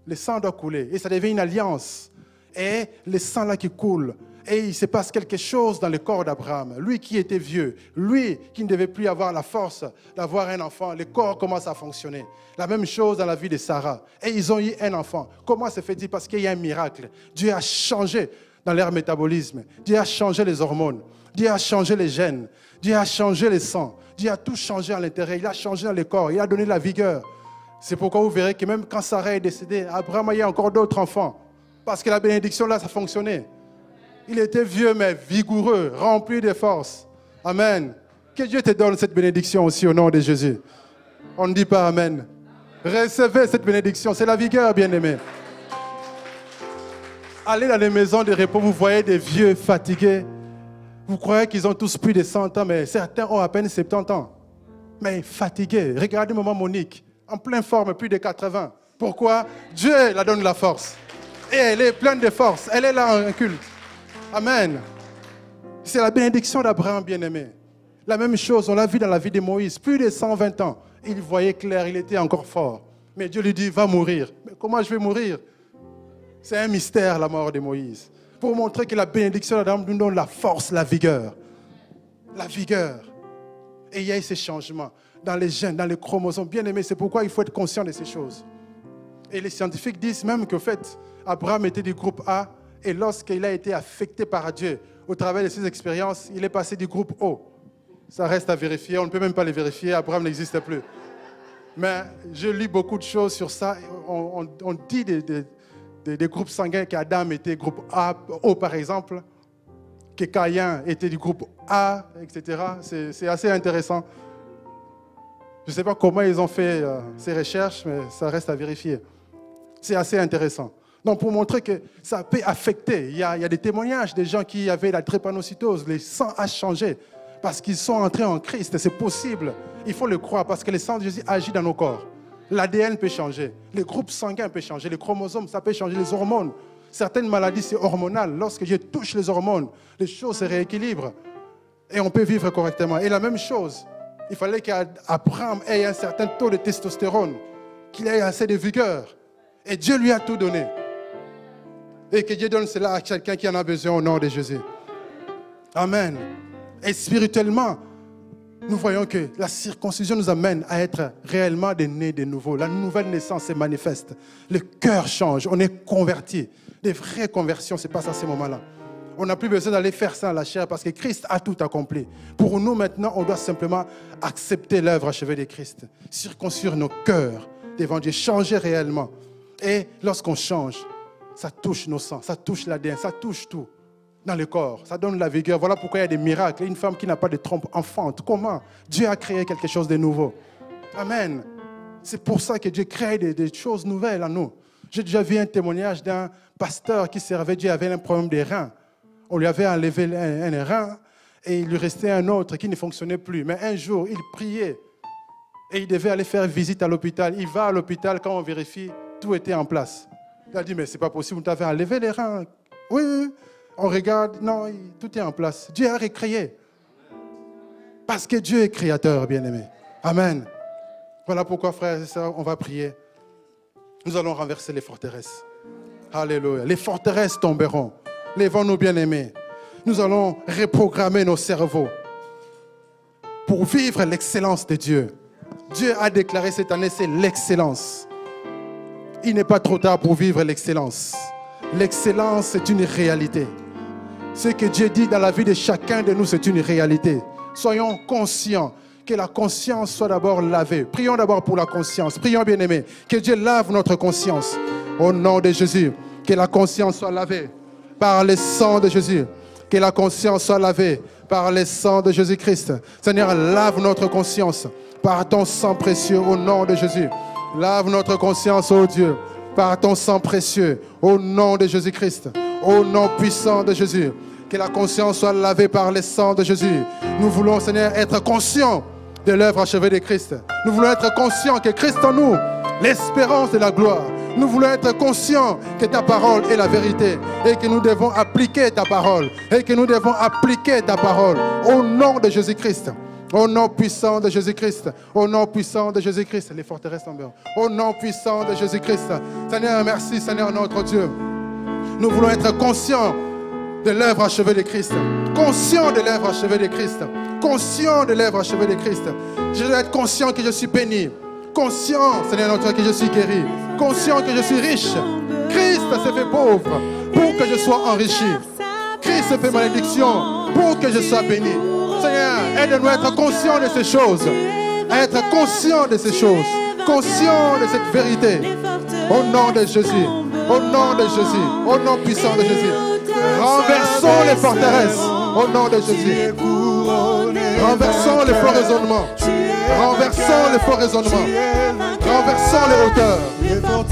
Le sang doit couler. Et ça devient une alliance. Et le sang là qui coule. Et il se passe quelque chose dans le corps d'Abraham. Lui qui était vieux, lui qui ne devait plus avoir la force d'avoir un enfant, le corps commence à fonctionner. La même chose dans la vie de Sarah. Et ils ont eu un enfant. Comment se fait-il? Parce qu'il y a un miracle. Dieu a changé dans leur métabolisme. Dieu a changé les hormones. Dieu a changé les gènes. Dieu a changé les sangs. Dieu a tout changé à l'intérieur. Il a changé dans le corps. Il a donné la vigueur. C'est pourquoi vous verrez que même quand Sarah est décédée, Abraham a eu encore d'autres enfants. Parce que la bénédiction là, ça fonctionnait. Il était vieux mais vigoureux, rempli de force. Amen. Que Dieu te donne cette bénédiction aussi au nom de Jésus. On ne dit pas Amen. Recevez cette bénédiction. C'est la vigueur, bien-aimé. Allez dans les maisons de repos, vous voyez des vieux fatigués. Vous croyez qu'ils ont tous plus de 100 ans, mais certains ont à peine 70 ans. Mais fatigués. Regardez maman Monique, en pleine forme, plus de 80. Pourquoi? Dieu la donne la force. Et elle est pleine de force. Elle est là en culte. Amen. C'est la bénédiction d'Abraham, bien-aimé. La même chose, on l'a vu dans la vie de Moïse. Plus de 120 ans, il voyait clair, il était encore fort. Mais Dieu lui dit, va mourir. Mais comment je vais mourir? C'est un mystère, la mort de Moïse. Pour montrer que la bénédiction d'Abraham nous donne la force, la vigueur. La vigueur. Et il y a eu ces changements dans les gènes, dans les chromosomes. Bien-aimé, c'est pourquoi il faut être conscient de ces choses. Et les scientifiques disent même qu'en fait, Abraham était du groupe A, et lorsqu'il a été affecté par Dieu, au travers de ses expériences, il est passé du groupe O. Ça reste à vérifier, on ne peut même pas les vérifier, Abraham n'existe plus. Mais je lis beaucoup de choses sur ça. On dit des groupes sanguins qu'Adam était groupe A, O par exemple, que Caïn était du groupe A, etc. C'est assez intéressant. Je ne sais pas comment ils ont fait ces recherches, mais ça reste à vérifier. C'est assez intéressant. Donc, pour montrer que ça peut affecter, il y a des témoignages des gens qui avaient la drépanocytose, les sangs a changé parce qu'ils sont entrés en Christ. C'est possible. Il faut le croire parce que le sang de Jésus agit dans nos corps. L'ADN peut changer, les groupes sanguins peuvent changer, les chromosomes, ça peut changer, les hormones. Certaines maladies, c'est hormonal. Lorsque Dieu touche les hormones, les choses se rééquilibrent et on peut vivre correctement. Et la même chose, il fallait qu'Abraham ait un certain taux de testostérone, qu'il ait assez de vigueur. Et Dieu lui a tout donné. Et que Dieu donne cela à quelqu'un qui en a besoin au nom de Jésus. Amen. Et spirituellement, nous voyons que la circoncision nous amène à être réellement des nés de nouveau. La nouvelle naissance se manifeste. Le cœur change. On est converti. Des vraies conversions se passent à ce moment-là. On n'a plus besoin d'aller faire ça à la chair parce que Christ a tout accompli. Pour nous maintenant, on doit simplement accepter l'œuvre achevée de Christ. Circoncire nos cœurs devant Dieu. Changer réellement. Et lorsqu'on change, ça touche nos sangs, ça touche l'ADN, ça touche tout dans le corps. Ça donne la vigueur. Voilà pourquoi il y a des miracles. Une femme qui n'a pas de trompe enfante. Comment? Dieu a créé quelque chose de nouveau. Amen. C'est pour ça que Dieu crée des choses nouvelles en nous. J'ai déjà vu un témoignage d'un pasteur qui servait Dieu, avait un problème des reins. On lui avait enlevé un rein et il lui restait un autre qui ne fonctionnait plus. Mais un jour, il priait et il devait aller faire visite à l'hôpital. Il va à l'hôpital, quand on vérifie, tout était en place. Il a dit, mais c'est pas possible, vous t'avez enlevé les reins. Oui, oui. On regarde, non, tout est en place. Dieu a recréé. Parce que Dieu est créateur, bien-aimé. Amen. Voilà pourquoi, frères et sœurs, on va prier. Nous allons renverser les forteresses. Alléluia. Les forteresses tomberont. Lèvons-nous, bien-aimés. Nous allons reprogrammer nos cerveaux pour vivre l'excellence de Dieu. Dieu a déclaré cette année, c'est l'excellence. Il n'est pas trop tard pour vivre l'excellence. L'excellence, c'est une réalité. Ce que Dieu dit dans la vie de chacun de nous, c'est une réalité. Soyons conscients que la conscience soit d'abord lavée. Prions d'abord pour la conscience. Prions, bien-aimés, que Dieu lave notre conscience. Au nom de Jésus, que la conscience soit lavée par le sang de Jésus. Que la conscience soit lavée par le sang de Jésus-Christ. Seigneur, lave notre conscience par ton sang précieux au nom de Jésus. Lave notre conscience, ô Dieu, par ton sang précieux, au nom de Jésus-Christ, au nom puissant de Jésus. Que la conscience soit lavée par le sang de Jésus. Nous voulons, Seigneur, être conscients de l'œuvre achevée de Christ. Nous voulons être conscients que Christ en nous, l'espérance de la gloire. Nous voulons être conscients que ta parole est la vérité et que nous devons appliquer ta parole. Et que nous devons appliquer ta parole au nom de Jésus-Christ. Au nom puissant de Jésus-Christ. Au nom puissant de Jésus-Christ. Les forteresses tombent. Au nom puissant de Jésus-Christ. Seigneur, merci, Seigneur notre Dieu. Nous voulons être conscients de l'œuvre achevée de Christ. Conscients de l'œuvre achevée de Christ. Conscients de l'œuvre achevée de Christ. Je dois être conscient que je suis béni. Conscient, Seigneur notre Dieu, que je suis guéri. Conscient que je suis riche. Christ s'est fait pauvre pour que je sois enrichi. Christ s'est fait malédiction pour que je sois béni. Seigneur, aide-nous à être conscients de ces choses. À être conscients de ces choses. Conscients de cette vérité. Au nom de Jésus. Au nom de Jésus. Au nom puissant de Jésus. Renversons les forteresses. Au nom de Jésus. Renversons les faux raisonnements. Renversons les faux raisonnements. Renversons les hauteurs.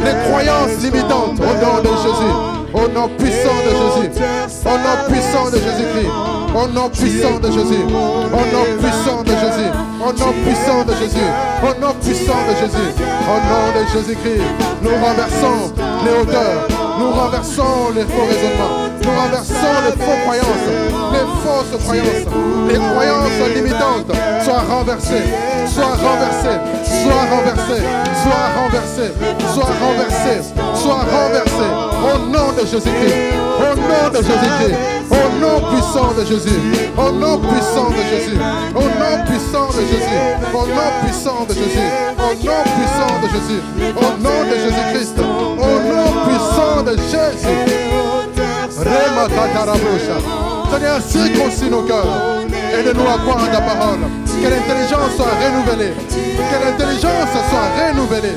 Les croyances limitantes. Au nom de Jésus. Au nom puissant de Jésus. Au nom puissant de Jésus-Christ. Au nom puissant de Jésus. Au nom puissant de Jésus. Au nom puissant de Jésus. Au nom puissant de Jésus. Au nom de Jésus-Christ. Nous renversons les hauteurs. Nous renversons les faux raisonnements. Nous renversons les faux croyances, les fausses croyances, les croyances limitantes. Soient renversées, soient renversées, soient renversées, soient renversées, soient renversées, soient renversées. Au nom de Jésus-Christ, au nom de Jésus-Christ, au nom puissant de Jésus, au nom puissant de Jésus, au nom puissant de Jésus, au nom puissant de Jésus, au nom puissant de Jésus, au nom de Jésus-Christ, au nom puissant de Jésus. Seigneur, circoncis nos cœurs. Aide-nous à croire ta parole. Que l'intelligence soit renouvelée. Que l'intelligence soit renouvelée.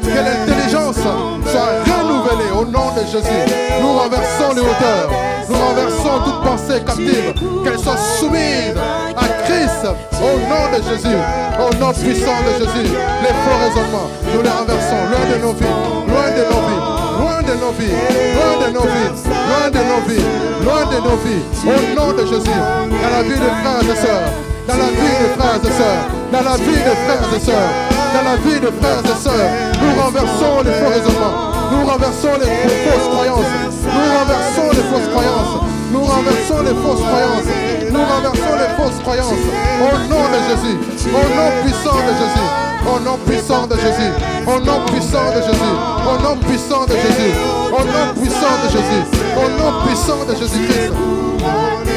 Que l'intelligence soit renouvelée au nom de Jésus. Nous renversons les hauteurs. Nous renversons toute pensée captive. Qu'elle soit soumise à Christ au nom de Jésus. Au nom puissant de Jésus. Les faux raisonnements, nous les renversons loin de nos vies. Loin de nos vies. Loin de nos vies, loin de nos vies, loin de nos vies, loin de nos vies, au nom de Jésus, dans la vie des frères et sœurs, dans la vie des frères et sœurs, dans la vie des frères et sœurs, dans la vie des frères et sœurs, nous renversons les faux raisonnements, nous renversons les fausses croyances, nous renversons les fausses croyances, nous renversons les fausses croyances, nous renversons les fausses croyances, au nom de Jésus, au nom puissant de Jésus. Au nom puissant de Jésus, au nom puissant de Jésus, au nom puissant de Jésus, au nom puissant de Jésus, au nom puissant de Jésus-Christ,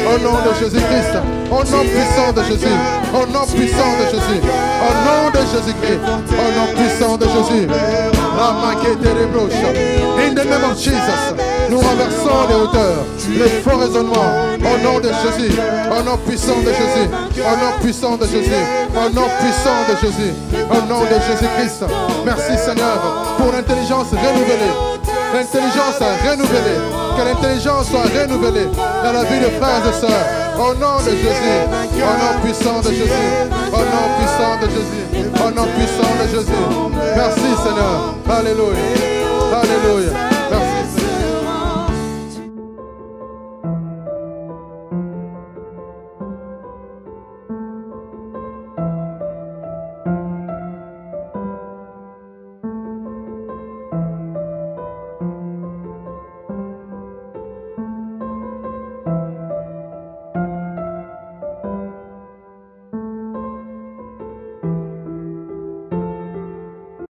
au nom de Jésus-Christ, au nom puissant de Jésus, au nom puissant de Jésus, au nom de Jésus-Christ, au nom puissant de Jésus. In the name of Jesus, nous renversons les hauteurs, les faux raisonnements, au nom de Jésus, au nom puissant de Jésus, au nom puissant de Jésus, au nom puissant de Jésus, au nom de Jésus-Christ. Merci Seigneur pour l'intelligence renouvelée. L'intelligence renouvelée. Que l'intelligence soit renouvelée dans la vie de frères et sœurs. Au nom de Jésus. Au nom puissant de Jésus. Au nom puissant de Jésus. Au nom puissant de Jésus. Merci Seigneur. Alléluia.